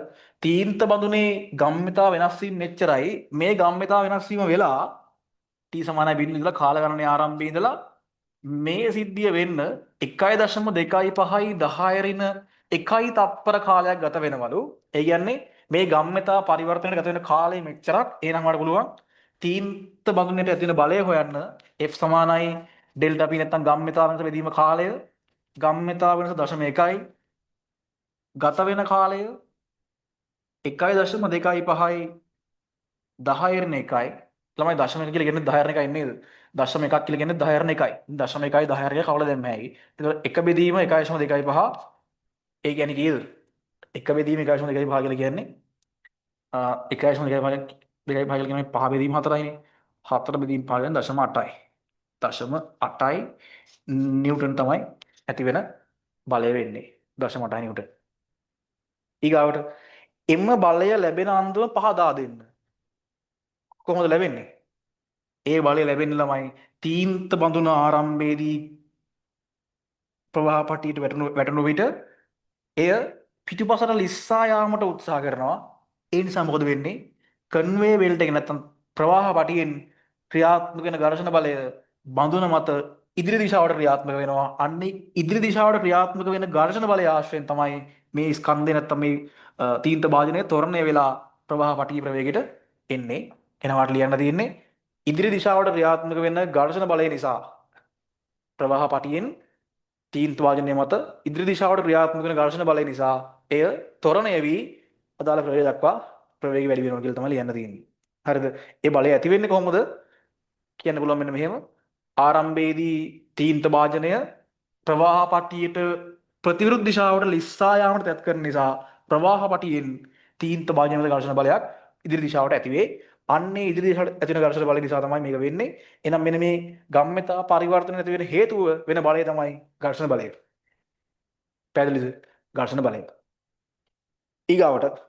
තීන්ත බඳුනේ ගම්මිතා වෙනස් වීම මෙච්චරයි. මේ ගම්මිතා වෙනස් වීම වෙලා t සමානයි බිඳුව ඉඳලා කාල ගණනේ ආරම්භයේ ඉඳලා මේ සිද්ධිය වෙන්න 1.25යි 10 රින 1 තප්පර කාලයක් ගත වෙනවලු. ඒ කියන්නේ මේ ගම්මිතා පරිවර්තනයට ගත වෙන කාලය මෙච්චරක්. එහෙනම් වඩ පුළුවන් තීන්ත බඳුනට ඇති වෙන බලය හොයන්න F සමානයි ඩෙල්ටා P නැත්නම් ගම්මිතා වෙනස බෙදීම කාලය ගම්මිතා වෙනස 0.1යි ගත වෙන කාලය 1.25යි 10 රින 1යි ළමයි දශම එක කියලා කියන්නේ 10 රින 1යි නේද? දශම එකක් කියලා කියන්නේ 10 රින 1යි. දශම 1යි 10 රින කවල දැම්ම හැකි. ඒතකොට එක බෙදීම 1.25 ඒ කියන්නේ කීයද? එක බෙදීම 1.25 කියලා කියන්නේ 1.25 කියලා කියන්නේ 5 බෙදීම 4යිනේ. 4 බෙදීම 5 කියන්නේ 0.8යි. 0.8යි නිව්ටන් තමයි ඇති වෙන බලය වෙන්නේ. 0.8යි නිව්ටන්. ඊගාවට එම බලය ලැබෙන අන්දම පහදා දෙන්න. කොහොමද ලැබෙන්නේ? ඒ බලය ලැබෙන්න ළමයි තීන්ත බඳුන ආරම්භයේදී ප්‍රවාහ පටියට වැටෙන විට එය පිටුපසට ලිස්සා යාමට උත්සාහ කරනවා. ඒ නිසා මොකද වෙන්නේ? කන්වේ බෙල්ට් එක නැත්තම් ප්‍රවාහ පටියෙන් ක්‍රියාත්මක වෙන ඝර්ෂණ බලය බඳුන මත ඉදිරි දිශාවට ක්‍රියාත්මක වෙනවා. අන්නේ ඉදිරි දිශාවට ක්‍රියාත්මක වෙන ඝර්ෂණ බලය ආශ්‍රයෙන් තමයි මේ ස්කන්ධය නැත්තම් මේ තීන්ත භාජනය ත්වරණය වෙලා ප්‍රවාහ පටිය ප්‍රවේගයට එන්නේ. එනවාට ලියන්න තියෙන්නේ ඉදිරි දිශාවට ක්‍රියාත්මක වෙන ඝර්ෂණ බලය නිසා ප්‍රවාහ පටියෙන් තීන්ත වාදනය මත ඉදිරි දිශාවට ක්‍රියාත්මක වෙන ඝර්ෂණ බලය නිසා එය ත්වරණය වී අදාළ ප්‍රවේගය දක්වා ප්‍රවේගය වැඩි වෙනවා කියලා තමයි ලියන්න තියෙන්නේ. හරිද? ඒ බලය ඇති වෙන්නේ කොහොමද? කියන්න පුළුවන් මෙන්න මෙහෙම. ආරම්භයේදී තීන්ත වාදනය ප්‍රවාහ පටියට ප්‍රතිවිරුද්ධ දිශාවට ලිස්සා යාමට තැත් කරන නිසා ප්‍රවාහ පටියෙන් තීන්ත වාදනය මත ඝර්ෂණ බලයක් ඉදිරි දිශාවට ඇති වේ. අන්නේ ඉදිරි දිශාවට ඇති වෙන ඝර්ෂණ බලය නිසා තමයි මේක වෙන්නේ. එහෙනම් මෙන්න මේ ගම්මිතා පරිවර්තන ඇති වෙන හේතුව වෙන බලය තමයි ඝර්ෂණ බලය. පැහැදිලිද? ඝර්ෂණ බලය. ඊගාවට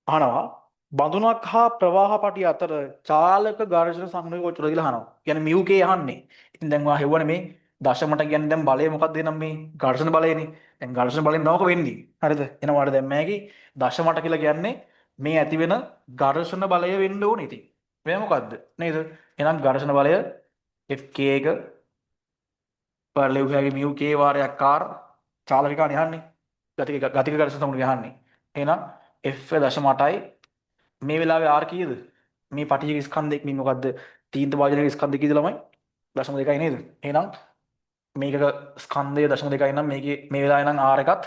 අහනවා බඳුනක් හා ප්‍රවාහ පටිය අතර චාලක ඝර්ෂණ සංයෝගය කොච්චරද කියලා අහනවා. කියන්නේ mu k අහන්නේ. ඉතින් දැන් ඔයා හෙව්වනේ මේ දශමට කියන්නේ දැන් බලය මොකක්ද එනම් මේ ඝර්ෂණ බලයනේ. දැන් ඝර්ෂණ බලයෙන් නෝක වෙන්නේ. හරිද? එහෙනම් ඔයාලට දැන් මේකේ දශමට කියලා කියන්නේ මේ ඇති වෙන ඝර්ෂණ බලය වෙන්න ඕනේ ඉතින්. මේ මොකද්ද? නේද? එහෙනම් ඝර්ෂණ බලය Fk එක පරිලෙව්හාගේ mu k වාරයක් r චාලකිකානේ අහන්නේ. ගතික ඝර්ෂණ සමුදය අහන්නේ. එහෙනම් F 0.8යි මේ වෙලාවේ R කීයද? මේ පටියක ස්කන්ධයක් මේ මොකද්ද? තීන්ත වාදනයේ ස්කන්ධය කීයද ළමයි? 0.2යි නේද? එහෙනම් මේකක ස්කන්ධය 0.2යි නම් මේකේ මේ වෙලාවේ නම් R එකත්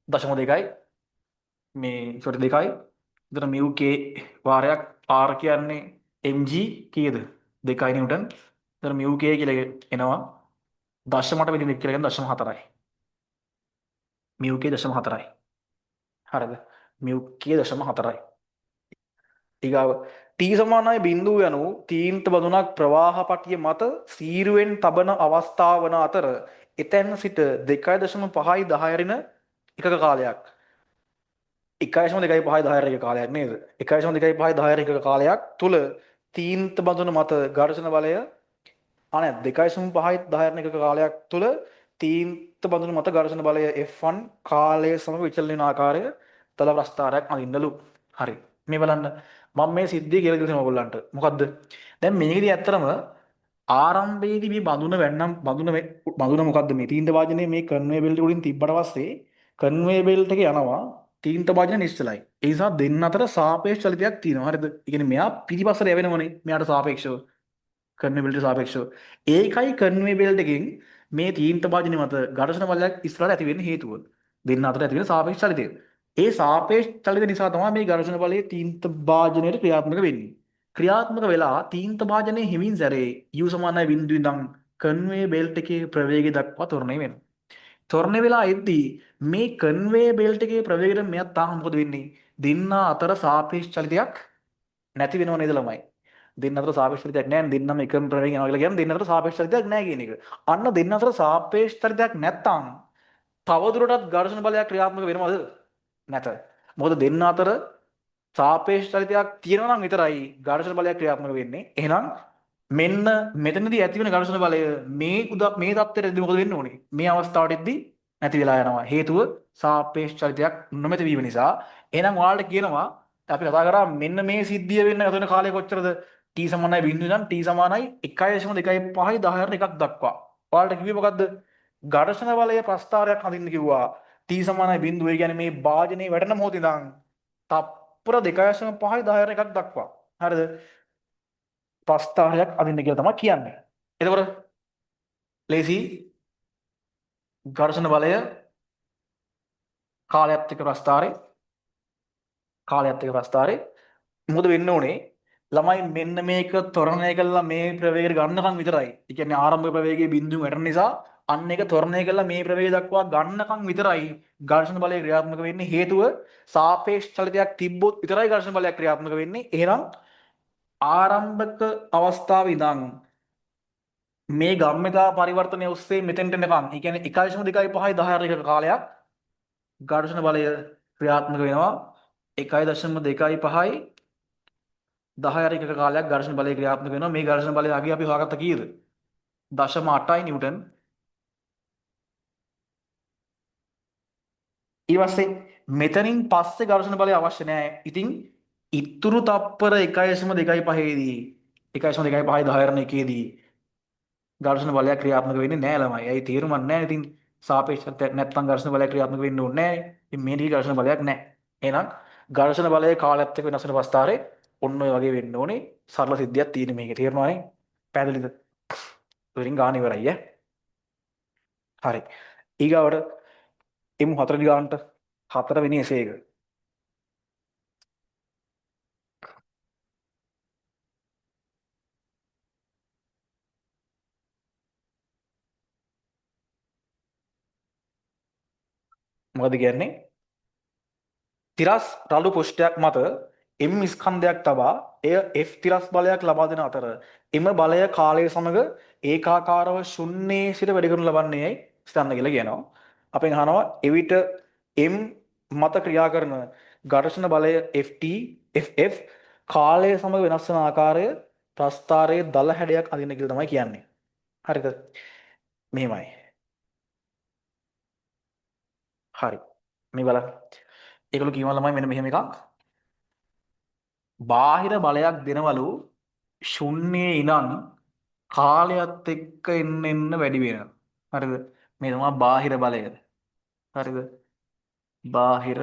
0.2යි මේ සෝරි 2යි. එතන mu k වාරයක් R කියන්නේ mg කීයද? 2යි නිව්ටන්. එතන mu k කියලා එනවා දශමට වැඩි කියලා කියන්නේ දශම 4යි. මියුකේ දශම 4යි. හරිද? මියුකේ දශම 4යි. ඊගාව T සමානයි බිඳුව යනු තීන්ත බඳුනක් ප්‍රවාහ පටිය මත සීරුවෙන් තබන අවස්ථාව වන අතර එතැන් සිට 2.5යි 10 රින එකක කාලයක්. 1.2.5 10 එක කාලයක් නේද? 1.2.5 10 එක කාලයක් තුල තීන්ත බඳුන මත ඝර්ෂණ බලය අනේ 2.5යි 10 එක කාලයක් තුල තීන්ත බඳුන මත ඝර්ෂණ බලය F1 කාලය සමග විචලන වෙන ආකාරය තල ප්‍රස්ථාරයක් අඳින්නලු. හරි. මේ බලන්න මම මේ සිද්ධිය කියලා දෙන්න ඔයගොල්ලන්ට. මොකද්ද? දැන් මේකදී ඇත්තටම ආරම්භයේදී මේ බඳුන මොකද්ද මේ තීන්ත වාදනයේ මේ කන්වේ බෙල්ට් උඩින් තිබ්බට පස්සේ කන්වේ බෙල්ට් එක යනවා තීන්ත වාදනය නිශ්චලයි. ඒ නිසා දෙන්න අතර සාපේක්ෂ චලිතයක් තියෙනවා. හරිද? ඒ කියන්නේ මෙයා පිටිපස්සට යවෙනවනේ මෙයාට සාපේක්ෂව. කන්වේ බෙල්ට් සාපේක්ෂව. ඒකයි කන්වේ බෙල්ට් එකෙන් මේ තීන්ත වාදනය මත ඝර්ෂණ බලයක් ඉස්සරහට ඇති වෙන්න හේතුව. දෙන්න අතර ඇති වෙන සාපේක්ෂ චලිතය. ඒ සාපේක්ෂ චලිත නිසා තමයි මේ ඝර්ෂණ බලයේ තීන්ත භාජනයට ක්‍රියාත්මක වෙන්නේ. ක්‍රියාත්මක වෙලා තීන්ත භාජනයේ හිමින් සැරේ U සමානයි බිඳුව ඉඳන් කන්වේ බෙල්ට් එකේ ප්‍රවේගය දක්වා ත්වරණය වෙනවා. ත්වරණය වෙලා එද්දී මේ කන්වේ බෙල්ට් එකේ ප්‍රවේගයට මෙයක් තාම මොකද වෙන්නේ? දෙන්න අතර සාපේක්ෂ චලිතයක් නැති වෙනව නේද ළමයි? දෙන්න අතර සාපේක්ෂ චලිතයක් නැහැ. දෙන්නම එකම ප්‍රවේගයෙන් යනවා කියලා කියන්නේ දෙන්න අතර සාපේක්ෂ චලිතයක් නැහැ කියන එක. අන්න දෙන්න අතර සාපේක්ෂ චලිතයක් නැත්තම් තවදුරටත් ඝර්ෂණ බලයක් ක්‍රියාත්මක වෙනවද? නැත. මොකද දෙන්න අතර සාපේක්ෂ චලිතයක් තියෙනවා නම් විතරයි ඝර්ෂණ බලයක් ක්‍රියාත්මක වෙන්නේ. එහෙනම් මෙන්න මෙතනදී ඇති වෙන ඝර්ෂණ බලය මේ தත්ත්වයටදී මොකද වෙන්න ඕනේ? මේ අවස්ථාවටදී නැති වෙලා යනවා. හේතුව සාපේක්ෂ චලිතයක් නොමැති වීම නිසා. එහෙනම් ඔයාලට කියනවා අපි කතා කරා මෙන්න මේ සිද්ධිය වෙන්න ගත වෙන කාලය කොච්චරද? t සමානයි බිඳුව ඉඳන් t සමානයි 1.25 10 එකක් දක්වා. ඔයාලට කිව්වේ මොකද්ද? ඝර්ෂණ බලය ප්‍රස්ථාරයක් හඳින්න කිව්වා. t සමානයි බිඳුව. ඒ කියන්නේ මේ භාජනයේ වැටෙන මොහොත ඉඳන් තප්පර 2.5 10 එකක් දක්වා. හරිද? ප්‍රස්ථාරයක් අදින්න කියලා තමයි කියන්නේ. එතකොට ලේසි ඝර්ෂණ බලය කාලයත් එක්ක ප්‍රස්ථාරේ මොකද වෙන්න ඕනේ? ළමයි මෙන්න මේක ත්වරණය කළා මේ ප්‍රවේගයට ගන්නකම් විතරයි. ඒ කියන්නේ ආරම්භක ප්‍රවේගයේ බිඳුව වැටෙන නිසා අන්න ඒක ත්වරණය කළා මේ ප්‍රවේගය දක්වා ගන්නකම් විතරයි ඝර්ෂණ බලය ක්‍රියාත්මක වෙන්නේ. හේතුව සාපේක්ෂ චලිතයක් තිබ්බොත් විතරයි ඝර්ෂණ බලයක් ක්‍රියාත්මක වෙන්නේ. එහෙනම් ආරම්භක අවස්ථාවේ ඉඳන් මේ ගම්මිතා පරිවර්තනය ඔස්සේ මෙතෙන්ට එනකම් ඒ කියන්නේ 1.2.5 10 එක කාලයක් ඝර්ෂණ බලය ක්‍රියාත්මක වෙනවා. 1.2.5 10 එක කාලයක් ඝර්ෂණ බලය ක්‍රියාත්මක වෙනවා. මේ ඝර්ෂණ බලය අගය අපි හොයාගත්ත කීයද? 0.8යි නිව්ටන්. ඊට පස්සේ මෙතනින් පස්සේ ඝර්ෂණ බලය අවශ්‍ය නැහැ. ඉතින් ඉතුරු තප්පර 1.2.5 දී 1.2.5 10 එකේදී ඝර්ෂණ බලයක් ක්‍රියාත්මක වෙන්නේ නැහැ ළමයි. ඇයි තේරුමක් නැහැ. ඉතින් සාපේක්ෂත්වයක් නැත්නම් ඝර්ෂණ බලයක් ක්‍රියාත්මක වෙන්න ඕනේ නැහැ. ඉතින් මේ දී ඝර්ෂණ බලයක් නැහැ. එහෙනම් ඝර්ෂණ බලයේ කාලයත් එක්ක වෙනස් වෙන ප්‍රස්ථාරේ ඔන්න ඔය වගේ වෙන්න ඕනේ. සරල සිද්ධියක් තියෙන මේකේ. තේරෙනවනේ? පැහැදිලිද? වලින් ගාන ඉවරයි ඈ. හරි. ඊගාවට එමු හතරවෙනි ගානට. හතරවෙනි එසේ එක. මොකද කියන්නේ? තිරස් රළු පෘෂ්ඨයක් මත M ස්කන්ධයක් තබා එය F තිරස් බලයක් ලබා දෙන අතර එම බලය කාලය සමග ඒකාකාරව ශුන්‍යයේ සිට වැඩි කරනු ලබන්නේයි සිතන්න කියලා කියනවා. අපෙන් අහනවා එවිට M මත ක්‍රියා කරන ඝර්ෂණ බලය FT FF කාලය සමග වෙනස් වන ආකාරය ප්‍රස්ථාරයේ දල හැඩයක් අඳින්න කියලා තමයි කියන්නේ. හරිද? මෙහෙමයි. හරි. මේ බලන්න. ඒගොල්ලෝ කියනවා ළමයි මෙන්න මෙහෙම එකක්. බාහිර බලයක් දෙනවලු ශුන්‍යයේ ඉඳන් කාලයත් එක්ක එන්න වැඩි වෙනවා. හරිද? මේ තමයි බාහිර බලය. හරිද? බාහිර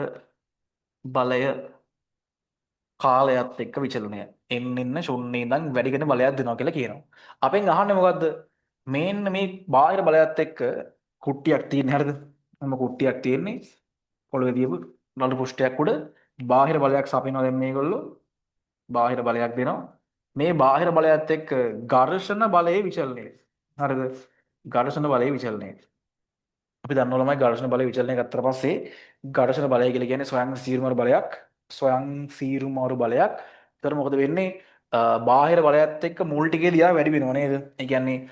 බලය කාලයත් එක්ක විචලනය. එන්න ශුන්‍යයේ ඉඳන් වැඩිගෙන බලයක් දෙනවා කියලා කියනවා. අපෙන් අහන්නේ මොකද්ද? මේන්න මේ බාහිර බලයත් එක්ක කුට්ටියක් තියෙන්නේ. හරිද? මොන කුට්ටියක් තියෙන්නේ? පොළවේ තියපු නළු පෘෂ්ඨයක් උඩ බාහිර බලයක් සපයනවා දැන් මේගොල්ලෝ බාහිර බලයක් දෙනවා මේ බාහිර බලයත් එක්ක ඝර්ෂණ බලයේ විචලනය හරිද ඝර්ෂණ බලයේ විචලනය. අපි දන්නවා ළමයි ඝර්ෂණ බලය විචලනය ගත්තට පස්සේ ඝර්ෂණ බලය කියලා කියන්නේ ස්වයං සීරුමාරු බලයක්. ස්වයං සීරුමාරු බලයක්. ඒතර මොකද වෙන්නේ? බාහිර බලයත් එක්ක මුල් ටිකේ දිහා වැඩි වෙනව නේද? ඒ කියන්නේ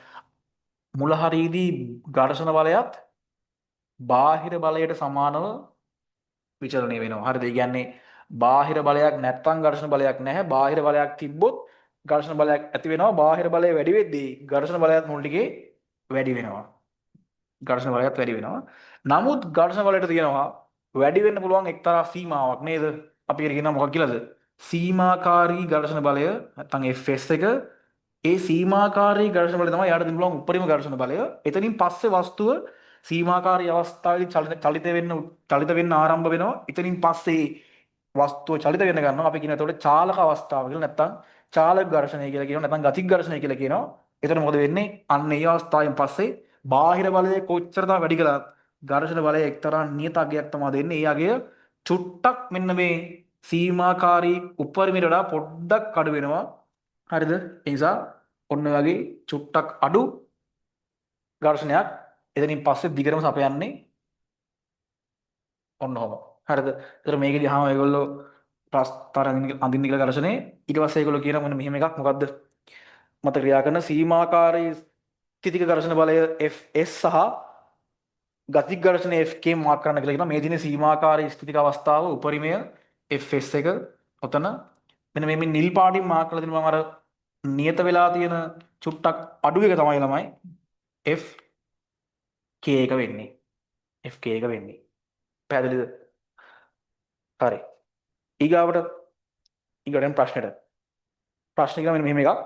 මුල හරියේදී ඝර්ෂණ බලයත් බාහිර බලයට සමානව විචලනය වෙනවා. හරිද? ඒ කියන්නේ බාහිර බලයක් නැත්නම් ඝර්ෂණ බලයක් නැහැ. බාහිර බලයක් තිබ්බොත් ඝර්ෂණ බලයක් ඇති වෙනවා. බාහිර බලය වැඩි වෙද්දී ඝර්ෂණ බලයත් මුල් ටිකේ වැඩි වෙනවා. ඝර්ෂණ බලයත් වැඩි වෙනවා. නමුත් ඝර්ෂණ බලයට තියෙනවා වැඩි වෙන්න පුළුවන් එක්තරා සීමාවක් නේද? අපි ඒකට කියනවා මොකක්ද කියලාද? සීමාකාරී ඝර්ෂණ බලය නැත්නම් Fs එක. ඒ සීමාකාරී ඝර්ෂණ බලය තමයි යාට දෙන්න පුළුවන් උපරිම ඝර්ෂණ බලය. එතනින් පස්සේ වස්තුව සීමාකාරී අවස්ථාවේදී චලිත වෙන්න ආරම්භ වෙනවා. එතනින් පස්සේ වස්තුව චලිත වෙන්න ගන්නවා. අපි කියන එතකොට චාලක අවස්ථාව කියලා නැත්නම් චාලක ඝර්ෂණය කියලා කියනවා. නැත්නම් ගතික ඝර්ෂණය කියලා කියනවා. එතකොට මොකද වෙන්නේ? අන්න ඒ අවස්ථාවෙන් පස්සේ බාහිර බලය කොච්චර තා වැඩි කළත් ඝර්ෂණ බලය එක්තරා නියත අගයක් තමයි දෙන්නේ. ඒ අගය චුට්ටක් මෙන්න මේ සීමාකාරී උපරිමයට වඩා පොඩ්ඩක් අඩු වෙනවා. හරිද? ඒ නිසා ඔන්න ඔය වගේ චුට්ටක් අඩු ඝර්ෂණයක් එතනින් පස්සේ දිගටම සපයන්නේ ඔන්න ඔහම. හරිද? ඒතර මේකෙදි අහම ඒගොල්ලෝ ප්‍රස්තර අඳින්න කියලා ඝර්ෂණේ ඊට පස්සේ ඒගොල්ලෝ කියනවා මෙන්න මෙහෙම එකක් මොකද්ද? මත ක්‍රියා කරන සීමාකාරී ස්ථිතික ඝර්ෂණ බලය Fs සහ ගතික ඝර්ෂණය Fk මාක් කරන්න කියලා කියනවා. මේ දිනේ සීමාකාරී ස්ථිතික අවස්ථාව උපරිමය Fs එක ඔතන මෙන්න මේ නිල් පාටින් මාක් කරලා දෙනවා මම අර නියත වෙලා තියෙන චුට්ටක් අඩු එක තමයි ළමයි Fk එක වෙන්නේ. Fk එක වෙන්නේ. පැහැදිලිද? හරි. ඊගාවට ඊගොඩෙන් ප්‍රශ්න කියලා මෙන්න මෙහෙම එකක්.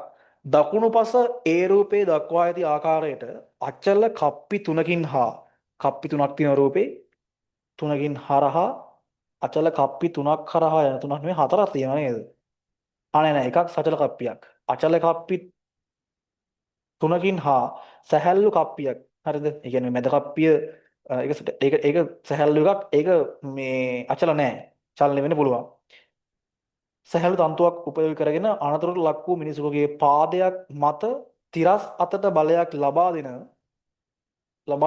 දකුණු පස ඒ රූපේ දක්වා ඇති ආකාරයට අචල කප්පි තුනකින් හා කප්පි තුනක් තියෙන රූපේ තුනකින් හරහා අචල කප්පි තුනක් හරහා යන තුනක් නෙමෙයි හතරක් තියෙනවා නේද? නෑ නෑ එකක් සචල කප්පියක්. අචල කප්පි තුනකින් හා සැහැල්ලු කප්පියක්. හරිද? ඒ කියන්නේ මැද කප්පිය ඒක සැහැල්ලු එකක්. ඒක මේ අචල නෑ. චලනය වෙන්න පුළුවන්. සැහැල්ලු තන්තුවක් උපයෝගී කරගෙන අනතුරට ලක් වූ මිනිසෙකුගේ පාදයක් මත තිරස් අතට බලයක් ලබා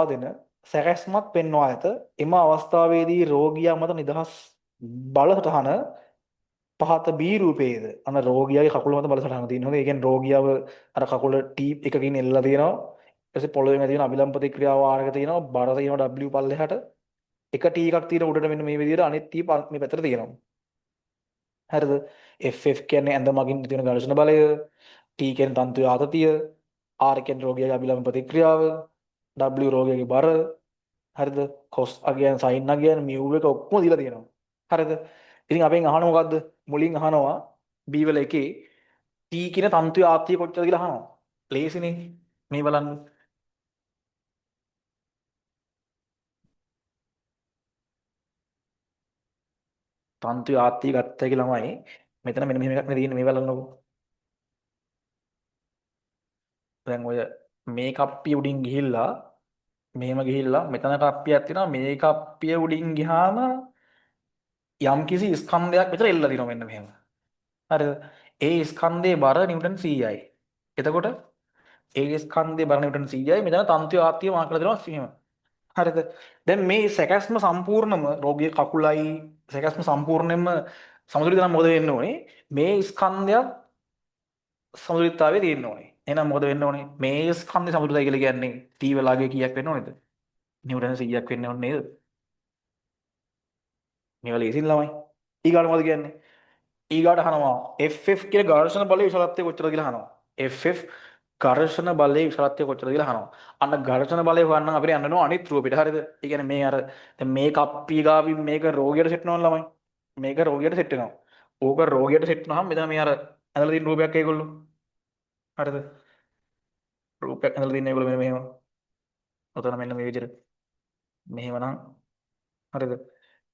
දෙන සැකැස්මක් පෙන්වා ඇත. එම අවස්ථාවේදී රෝගියා මත නිදහස් බලසටහන පහත බී රූපයේද අන රෝගියාගේ කකුල මත බලසටහන තියෙනවා. ඒ කියන්නේ රෝගියාව අර කකුල ටීප් එකකින් එල්ලලා තියෙනවා. ඊට පස්සේ පොළොවේ තියෙන අභිලම්ප ප්‍රතික්‍රියාව ආරක තියෙනවා. බර තියෙනවා W පල්ලෙහාට. එක ටී එකක් තියෙන උඩට මෙන්න මේ විදිහට අනිත් ටී මේ පැත්තට තියෙනවා. හරිද? FF කියන්නේ ඇඳ මගින් තියෙන ඝර්ෂණ බලය, T කියන්නේ තන්තුවේ ආතතිය, R කියන්නේ රෝගියාගේ අභිලම්බ ප්‍රතික්‍රියාව, W රෝගියාගේ බර, හරිද? cos අගයන් sin අගයන් mu එක ඔක්කොම දීලා තියෙනවා. හරිද? ඉතින් අපෙන් අහන මොකද්ද? මුලින් අහනවා B වල එකේ T කියන තන්තුවේ ආතතිය කොච්චරද කියලා අහනවා. ලේසිනේ. මේ බලන්න. තන්තුවේ ආතතිය ගත්තා කියලා ළමයි. මෙතන මෙන්න මෙහෙම එකක් නේ තියෙන්නේ මේ බලන්නකෝ. දැන් ඔය මේ කප්පිය උඩින් ගිහිල්ලා මෙහෙම ගිහිල්ලා මෙතන කප්පියක් තියෙනවා මේ කප්පිය උඩින් ගියාම යම් කිසි ස්කන්ධයක් විතර එල්ලලා තියෙනවා මෙන්න මෙහෙම. හරිද? ඒ ස්කන්ධයේ බර නිව්ටන් 100යි. එතකොට ඒ ස්කන්ධයේ බර නිව්ටන් 100යි මෙතන තන්තු ආත්තිය මාක් කරලා දෙනවා මෙහෙම. හරිද? දැන් මේ සැකැස්ම සම්පූර්ණම රෝගිය කකුලයි සැකැස්ම සම්පූර්ණයෙන්ම සමතුලිත නම් මොකද වෙන්න ඕනේ? මේ ස්කන්ධයක් සමතුලිතතාවයේ තියෙන්න ඕනේ. එහෙනම් මොකද වෙන්න ඕනේ? මේ ස්කන්ධය සමතුලිතයි කියලා කියන්නේ T වලගේ කීයක් වෙන්න ඕනේද? නිව්ටන් 100ක් වෙන්න ඕනේ නේද? මේවා ලේසින් ළමයි. ඊගාට මොකද කියන්නේ? ඊගාට අහනවා FF කියන ඝර්ෂණ බලයේ විශාලත්වය කොච්චරද කියලා අහනවා. FF ඝර්ෂණ බලයේ විශාලත්වය කොච්චරද කියලා අහනවා. අන්න ඝර්ෂණ බලය හොයන්න අපිට යන්න වෙනවා අනිත් රූපෙට. හරිද? ඒ කියන්නේ මේ අර දැන් මේ කප්පිය ගාවින් මේක රෝගියට සෙට් වෙනවා ළමයි. මේක රෝගියට සෙට් වෙනවා. ඕක රෝගියට සෙට් වුනහම මෙතන මේ අර ඇඳලා තියෙන රූපයක් ඒගොල්ලෝ. හරිද? රූපයක් ඇඳලා තියෙන ඒගොල්ලෝ මෙන්න මෙහෙම. ඔතන මෙන්න මේ විදිහට. මෙහෙමනම් හරිද?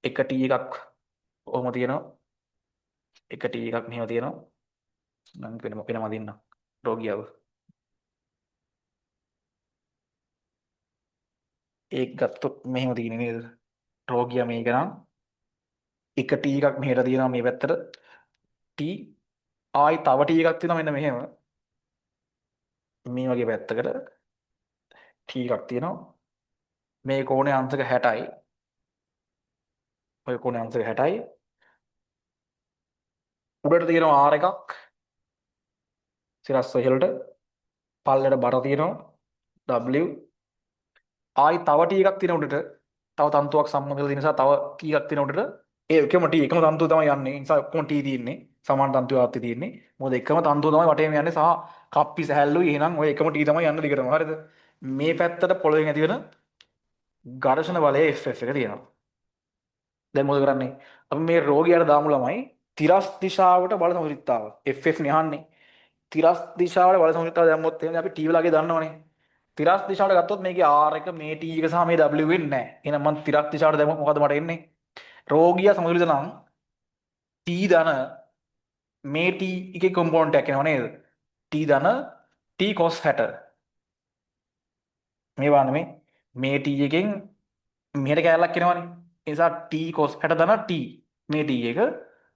එක T එකක් ඔහොම තියෙනවා. එක T එකක් මෙහෙම තියෙනවා. නම් වෙනම අදින්න රෝගියාව. ඒක ගත්තොත් මෙහෙම තියෙන්නේ නේද? රෝගියා මේක නම් එක T එකක් මෙහෙට තියෙනවා මේ පැත්තට. T ආයි තව T එකක් තියෙනවා මෙන්න මෙහෙම. මේ වගේ පැත්තකට. T එකක් තියෙනවා. මේ කෝණයේ අංශක 60යි. ඔය කෝණයේ අංශක 60යි. උඩට තියෙනවා R එකක්. සිරස්ව ඉහළට. පල්ලෙට බර තියෙනවා W. ආයි තව T එකක් තියෙන උඩට. තව තන්තුවක් සම්බන්ධ කරලා තියෙන නිසා තව T එකක් තියෙන උඩට. ඒ එකම T එකම තන්තුව තමයි යන්නේ. ඒ නිසා ඔක්කොම T තියෙන්නේ. සමාන තන්තුව ආත්‍ය තියෙන්නේ. මොකද එකම තන්තුව තමයි වටේම යන්නේ සහ කප්පි සැහැල්ලුයි. එහෙනම් ඔය එකම T තමයි යන්න දිගටම. හරිද? මේ පැත්තට පොළවෙන් ඇති වෙන ඝර්ෂණ බලය FF එක තියෙනවා. දැන් මොකද කරන්නේ? අපි මේ රෝගියාට දාමු ළමයි තිරස් දිශාවට බල සමතුලිතතාව. FF නේ අහන්නේ. තිරස් දිශාවට බල සමතුලිතතාව දැම්මොත් එහෙනම් අපි T වලගේ දන්නවනේ. තිරස් දිශාවට ගත්තොත් මේකේ R එක මේ T එක සහ මේ W වෙන්නේ නැහැ. එහෙනම් මම තිරස් දිශාවට දැම්මොත් මොකද මට එන්නේ? රෝගියා සමතුලිත නම් T ධන මේ T එකේ කොම්පොනන්ට් එකක් එනවා නේද? T ධන T cos 60. මේ බලන්න මේ T එකෙන් මෙහෙට කැලලක් එනවනේ. ඒ නිසා T cos 60 ධන T මේ T එක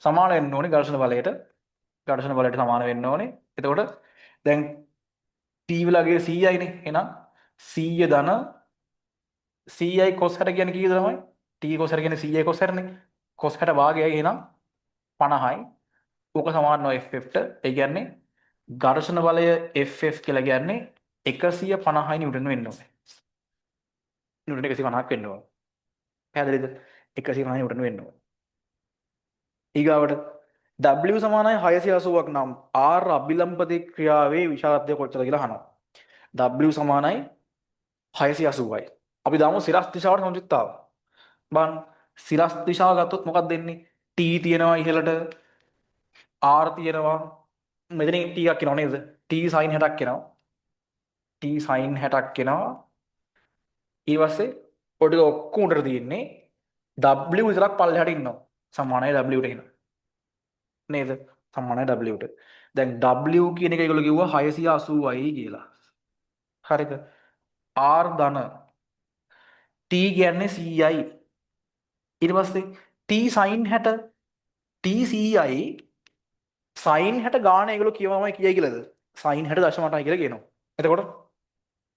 සමාන වෙන්න ඕනේ ඝර්ෂණ බලයට. ඝර්ෂණ බලයට සමාන වෙන්න ඕනේ. එතකොට දැන් T වලගේ 100යි නේ. එහෙනම් 100 ධන 100යි cos 60 කියන්නේ කීයද ළමයි? T cos 60 කියන්නේ 100යි cos 60 නේ. cos 60 භාගයයි එහෙනම් 50යි. ඕක සමාන වෙනවා FF ට. ඒ කියන්නේ ඝර්ෂණ බලය FF කියලා කියන්නේ 150යි නිව්ටන් වෙන්න ඕනේ. නිව්ටන් 150ක් වෙන්න ඕනේ. පැහැදිලිද? 150 නිව්ටන් වෙන්න ඕනේ. ඊගාවට W සමානයි 680ක් නම් R අභිලම්බ ප්‍රතික්‍රියාවේ විශාලත්වය කොච්චරද කියලා අහනවා. W සමානයි 680යි. අපි දාමු සිරස් දිශාවට සමතුලිතතාව. බලන්න සිරස් දිශාව ගත්තොත් මොකක්ද දෙන්නේ? T තියෙනවා ඉහළට R තියෙනවා. මෙතනින් T එකක් එනවා නේද? T sin 60ක් එනවා. T sin 60ක් එනවා. ඊට පස්සේ ඔය ටික ඔක්කොම උඩට තියෙන්නේ W විතරක් පල්ලෙහාට ඉන්නවා. සමානයි W ට එනවා. නේද? සමානයි W ට. දැන් W කියන එක ඒගොල්ලෝ කිව්වා 680යි කියලා. හරිද? R ධන T කියන්නේ 100යි. ඊට පස්සේ T sin 60 T 100යි sin 60 ගාන ඒගොල්ලෝ කියවමයි කියයි කියලාද? sin 60.8යි කියලා කියනවා. එතකොට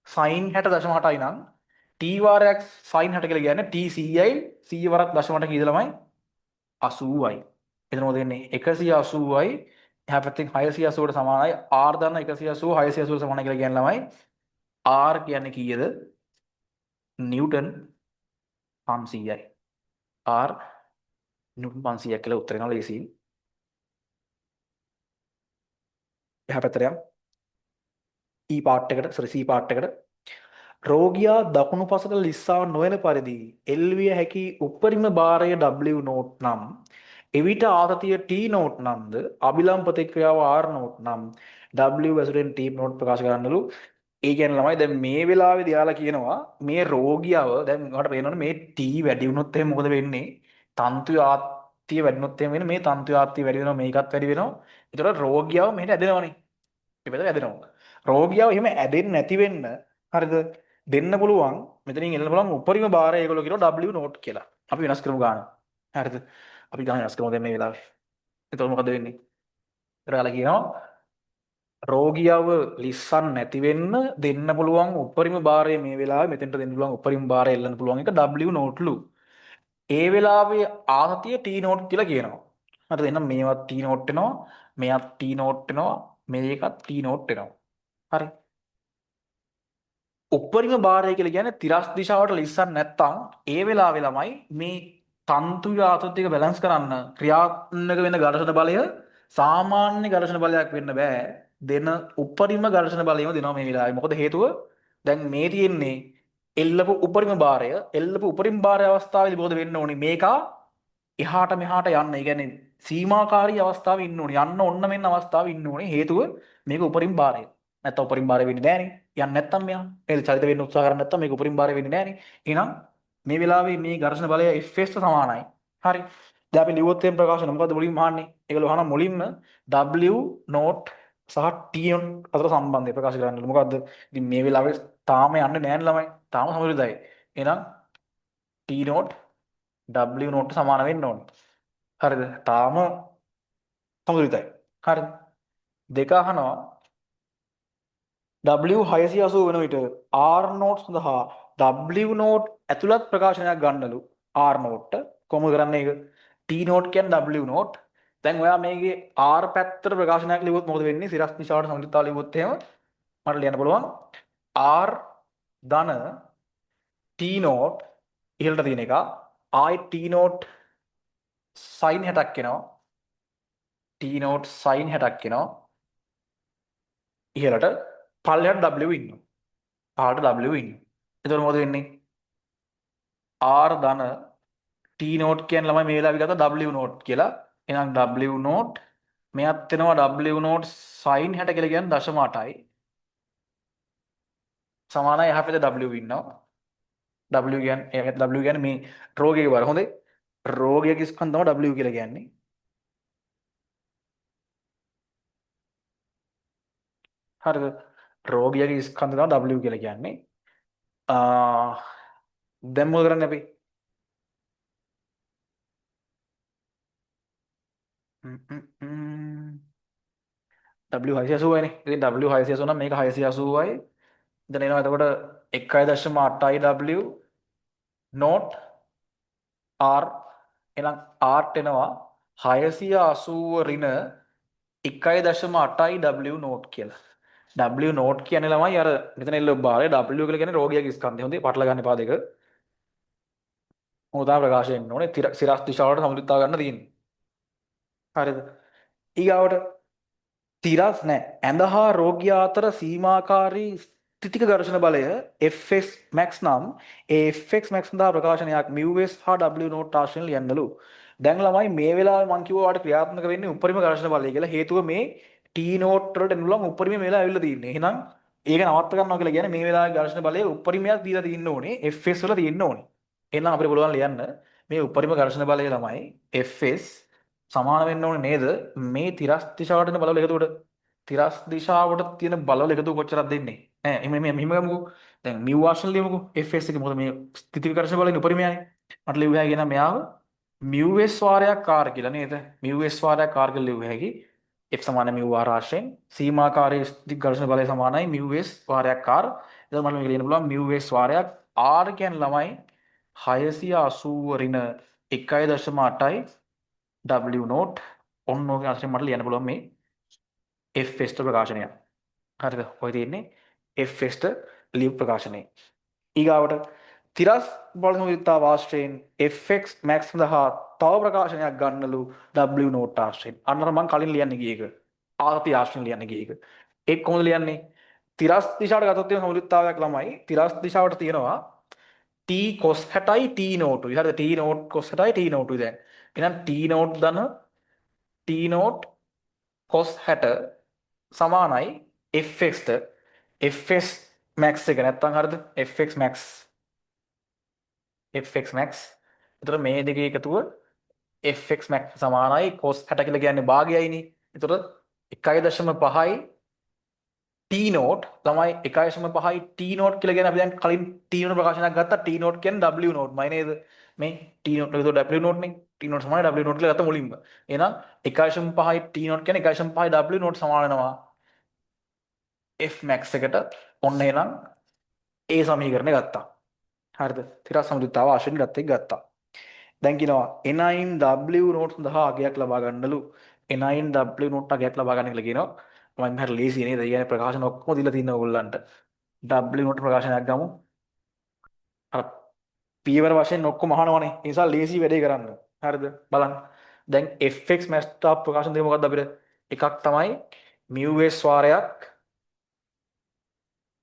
sin 60.8යි නම් T වාරයක් sin 60 කියලා කියන්නේ T 100යි 100 වරක් 0.8 කීයද ළමයි? 80යි. එතන මොකද වෙන්නේ? 180යි එහා පැත්තෙන් 680ට සමානයි R දන්න 180 680ට සමානයි කියලා කියන්නේ ළමයි. R කියන්නේ කීයද? නිව්ටන් 500යි. R නිව්ටන් 500ක් කියලා උත්තර එනවා ලේසියෙන්. එහා පැත්තට යමු. E පාර්ට් එකට C පාර්ට් එකට රෝගියා දකුණු පසට ලිස්සා නොවන පරිදි එල්විය හැකි උපරිම භාරය W නෝට් නම් එවිට ආතතිය T නෝට් නම්ද අභිලම් ප්‍රතික්‍රියාව R නෝට් නම් W වැසුරෙන් T නෝට් ප්‍රකාශ කරන්නලු. ඒ කියන්නේ ළමයි දැන් මේ වෙලාවේදී යාලා කියනවා මේ රෝගියාව දැන් ඔයාලට පේනවනේ මේ T වැඩි වුණොත් එහෙනම් මොකද වෙන්නේ? තන්තු ආත්තිය වැඩිනොත් එහෙම වෙන්නේ මේ තන්තු ආත්තිය වැඩි වෙනවා මේකත් වැඩි වෙනවා. ඒතකොට රෝගියාව මෙහෙට ඇදෙනවනේ. ඉතින් ඇදෙනවා. රෝගියාව එහෙම ඇදෙන්නේ නැති වෙන්න හරිද? දෙන්න පුළුවන් මෙතනින් එන්න පුළුවන් උපරිම භාරය ඒගොල්ලෝ කියනවා W නෝට් කියලා. අපි වෙනස් කරමු ගාන. හරිද? අපි ගාන වෙනස් කරමු දැන් මේ වෙලාවේ. එතකොට මොකද වෙන්නේ? ඔයාලා කියනවා රෝගියාව ලිස්සන් නැති වෙන්න දෙන්න පුළුවන් උපරිම භාරය මේ වෙලාවේ මෙතෙන්ට දෙන්න පුළුවන් උපරිම භාරය එල්ලන්න පුළුවන් එක W නෝට්ලු. ඒ වෙලාවේ ආතතිය T නෝට් කියලා කියනවා. හරිද? එහෙනම් මේවත් T නෝට් වෙනවා, මෙයත් T නෝට් වෙනවා, මේකත් T නෝට් වෙනවා. හරි. උපරිම භාරය කියලා කියන්නේ තිරස් දිශාවට ලිස්සන් නැත්තම් ඒ වෙලාවේ ළමයි මේ තන්තු ආතතිය එක බැලන්ස් කරන්න ක්‍රියාත්මක වෙන ඝර්ෂණ බලය සාමාන්‍ය ඝර්ෂණ බලයක් වෙන්න බෑ. දෙන උපරිම ඝර්ෂණ බලයම දෙනවා මේ වෙලාවේ. මොකද හේතුව දැන් මේ තියෙන්නේ එල්ලපු උපරිම භාරය එල්ලපු උපරිම භාරය අවස්ථාවේදී මොකද වෙන්න ඕනේ? මේකා එහාට මෙහාට යන්න. ඒ කියන්නේ සීමාකාරී අවස්ථාවේ ඉන්න ඕනේ. යන්න ඕන්න මෙන්න අවස්ථාවේ ඉන්න ඕනේ. හේතුව මේක උපරිම භාරය. නැත්නම් උපරිම භාරය වෙන්නේ නැහනේ. යන්නේ නැත්තම් මෙයා නේද? චලිත වෙන්න උත්සාහ කරන්නේ නැත්තම් මේක උපරිම භාරය වෙන්නේ නැහනේ. එහෙනම් මේ වෙලාවේ මේ ඝර්ෂණ බලය Fs ට සමානයි. හරි. දැන් අපි ලිව්වොත් එම් ප්‍රකාශන මොකද්ද මුලින්ම අහන්නේ? ඒගොල්ලෝ අහන මුලින්ම W නෝට් සහ T අතර සම්බන්ධය ප්‍රකාශ කරන්න. මොකද්ද? ඉතින් මේ වෙලාවේ තාම යන්නේ නැහැ ළමයි. තාම සමෘද්ධයි. එහෙනම් T නෝට් W නෝට් සමාන වෙන්න ඕනේ. හරිද? තාම සමෘද්ධයි. හරිද? දෙක අහනවා W 680 වෙන විට R නෝට් සඳහා W නෝට් ඇතුළත් ප්‍රකාශනයක් ගන්නලු R නෝට්ට කොහොමද කරන්නේ ඒක? T නෝට් කියන්නේ W නෝට්. දැන් ඔයා මේකේ R පැත්තට ප්‍රකාශනයක් ලියුවොත් මොකද වෙන්නේ? සිරස් දිශාවට සමතුලිතතාව ලියුවොත් එහෙම මට ලියන්න පුළුවන් R ධන T නෝට් ඉහළට තියෙන එක ආයි T නෝට් sin 60ක් එනවා. T නෝට් sin 60ක් එනවා. ඉහළට පල්ලෙහාට W ඉන්නවා. පහළට W ඉන්නවා. එතකොට මොකද වෙන්නේ? R ධන T නෝට් කියන්නේ ළමයි මේ වෙලාවේ ගත්ත W නෝට් කියලා. එහෙනම් W නෝට් මෙයත් වෙනවා W නෝට් sin 60 කියලා කියන්නේ 0.8යි. සමානයි එහා පැත්තේ W ඉන්නවා. W කියන්නේ මේ රෝගයේ බර හොඳේ. රෝගයක ස්කන්ධ තමයි W කියලා කියන්නේ. හරිද? රෝගියගේ ස්කන්ධ තමයි W කියලා කියන්නේ. දැන් මොකද කරන්නේ අපි? ම්, ම්, ම්. W 680නේ. ඉතින් W 680 නම් මේක 680යි. දැන් එනවා එතකොට 1.8යි W නෝට් R එහෙනම් R එනවා 680 ඍණ 1.8යි W නෝට් කියලා. W නෝට් කියන්නේ ළමයි අර මෙතන එල්ල බාරේ W කියලා කියන්නේ රෝගියාගේ ස්කන්ධය. හොඳේ පටල ගන්න එපා දෙක. මොකද ප්‍රකාශ වෙන්න ඕනේ. සිරස් දිශාවට සමතුලිතතාව ගන්න තියෙන්නේ. හරිද? ඊගාවට තිරස් නෑ ඇඳ හා රෝගියා අතර සීමාකාරී ස්ථිතික ඝර්ෂණ බලය Fs max නම් ඒ Fx max සඳහා ප්‍රකාශනයක් μs හා W නෝට් ආශ්‍රයෙන් ලියන්නලු. දැන් ළමයි මේ වෙලාවේ මම කිව්වා ඔයාලට ක්‍රියාත්මක වෙන්නේ උපරිම ඝර්ෂණ බලය කියලා. හේතුව මේ T නෝට් වලට එනුලම් උපරිම මේ වෙලාවේ ඇවිල්ලා තියෙන්නේ. එහෙනම් ඒක නවත්ත ගන්නවා කියලා කියන්නේ මේ වෙලාවේ ඝර්ෂණ බලය උපරිමයක් දීලා තියෙන්න ඕනේ. Fs වල තියෙන්න ඕනේ. එහෙනම් අපිට පුළුවන් ලියන්න මේ උපරිම ඝර්ෂණ බලය ළමයි Fs සමාන වෙන්න ඕනේ නේද මේ තිරස් දිශාවට එන බලවල එකතුවට. තිරස් දිශාවට තියෙන බලවල එකතුව කොච්චරක් දෙන්නේ ඈ මෙහෙම ගමුකෝ. දැන් μ වාශන ලියමුකෝ Fs එක. මොකද මේ ස්ථිති විකර්ෂණ බලයෙන් උපරිමයනේ. මට ලියුව හැකි නම් මෙයාව μs වාරයක් r කියලා නේද? μs වාරයක් r කියලා ලියුව හැකි. F සමාන μ r ආශ්‍රයෙන් සීමාකාරී ස්ථිති විකර්ෂණ බලය සමානයි μs වාරයක් r. එතකොට මට මේක ලියන්න පුළුවන් μs වාරයක් r කියන්නේ ළමයි 680 ඍණ 1.8යි W නෝට් ඔන්න ඕක ආශ්‍රයෙන් මට ලියන්න පුළුවන් මේ Fs ට ප්‍රකාශනය. හරිද? ඔය තියෙන්නේ Fs ට ලියු ප්‍රකාශනය. ඊගාවට තිරස් බලසමතුලිතතාව ආශ්‍රයෙන් Fx max සඳහා තව ප්‍රකාශනයක් ගන්නලු W නෝට් ආශ්‍රයෙන්. අන්න අර මම කලින් ලියන්න ගිය එක. ආර්ති ආශ්‍රයෙන් ලියන්න ගිය එක. ඒක කොහොමද ලියන්නේ? තිරස් දිශාවට ගතොත් තියෙන සමතුලිතතාවයක් ළමයි. තිරස් දිශාවට තියෙනවා t cos 60යි t නෝටුයි. හරිද? t නෝට් cos 60යි t නෝටුයි දැන්. එහෙනම් t නෝට් ධන t නෝට් cos 60 සමානයි Fx ට Fs max එක නැත්තම් හරිද? Fx max Fx max. එතකොට මේ දෙකේ එකතුව Fx max සමානයි cos 60 කියලා කියන්නේ භාගයයිනේ. එතකොට 1.5යි t නෝට් තමයි 1.5යි t නෝට් කියලා කියන්නේ අපි දැන් කලින් t නෝට් ප්‍රකාශනයක් ගත්තා. t නෝට් කියන්නේ w නෝට් මයි නේද? මේ t නෝට් එක w නෝට් නේ. t නෝට් සමානයි w නෝට් කියලා ගත්තා මුලින්ම. එහෙනම් 1.5යි t නෝට් කියන්නේ 1.5යි w නෝට් සමාන වෙනවා F max එකට. ඔන්න එහෙනම් ඒ සමීකරණය ගත්තා. හරිද? තිරස් සමතුලිතතාව ආශ්‍රයෙන් ගත්ත එක ගත්තා. දැන් කියනවා nine w නෝට් සඳහා අගයක් ලබා ගන්නලු. nine w නෝට් අගයක් ලබා ගන්න කියලා කියනවා. මම හරි ලේසි නේද? ඒ කියන්නේ ප්‍රකාශන ඔක්කොම දීලා තියෙනවා ඔයගොල්ලන්ට. w නෝට් ප්‍රකාශනයක් ගමු. අර පියවර වශයෙන් ඔක්කොම අහනවනේ. ඒ නිසා ලේසි වැඩේ කරන්න. හරිද? බලන්න. දැන් fx max තාප ප්‍රකාශන දෙක මොකක්ද අපිට? එකක් තමයි μs වාරයක්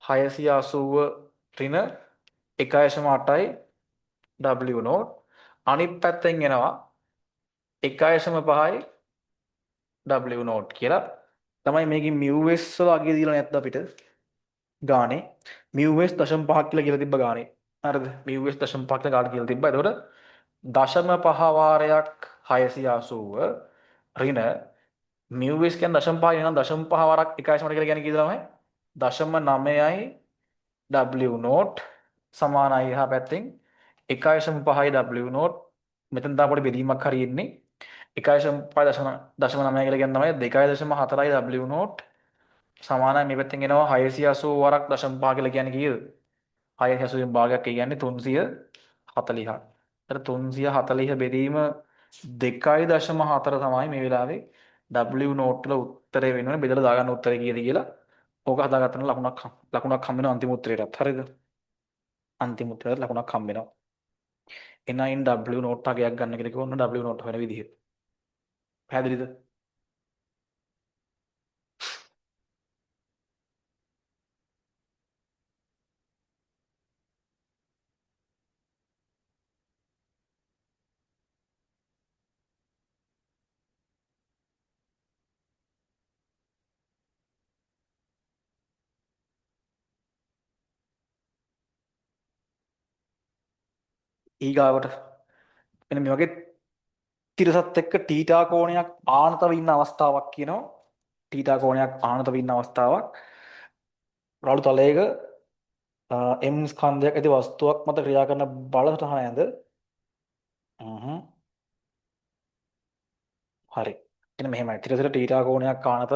680 ඍණ 1.8යි W නෝට්. අනිත් පැත්තෙන් එනවා 1.5යි W නෝට් කියලා. තමයි මේකේ μs වල අගය දීලා නැත්නම් අපිට ගානේ μs 0.5 කියලා තිබ්බ ගානේ. හරිද? μs 0.5 කියලා ගාන කියලා තිබ්බා. එතකොට 0.5 වාරයක් 680 ඍණ μs කියන්නේ 0.5 එහෙනම් 0.5 වාරක් 1.8 කියලා කියන්නේ කීයද ළමයි? 0.9යි W නෝට් සමානයි එහා පැත්තෙන් 1.5යි W නෝට්. මෙතන තා පොඩි බෙදීමක් හරි ඉන්නේ. 1.5 දශම 9 කියලා කියන්නේ තමයි 2.4යි W නෝට් සමානයි මේ පැත්තෙන් එනවා 680 වරක් 0.5 කියලා කියන්නේ කීයද? 680 භාගයක් කියන්නේ 340. ඒතර 340 බෙදීම 2.4 තමයි මේ වෙලාවේ W නෝට් වල උත්තරේ වෙනවනේ බෙදලා දාගන්න උත්තරේ කීයද කියලා. ඕක හදාගත්තම ලකුණක් හම්බ වෙනවා අන්තිම උත්තරේටත්. හරිද? අන්තිම උත්තරේට ලකුණක් හම්බ වෙනවා. එනයින් W නෝට් වගේක් ගන්න කියලා කිව්වොත් W නෝට් වෙන විදිහ. පැහැදිලිද? ඊගාවට මෙන්න මේ වගේ තිරසත් එක්ක ටීටා කෝණයක් ආනතව ඉන්න අවස්ථාවක් කියනවා. ටීටා කෝණයක් ආනතව ඉන්න අවස්ථාවක්. රළු තලයක M ස්කන්ධයක් ඇති වස්තුවක් මත ක්‍රියා කරන බල සටහනයද හරි. එන්න මෙහෙමයි. තිරසට ටීටා කෝණයක් ආනත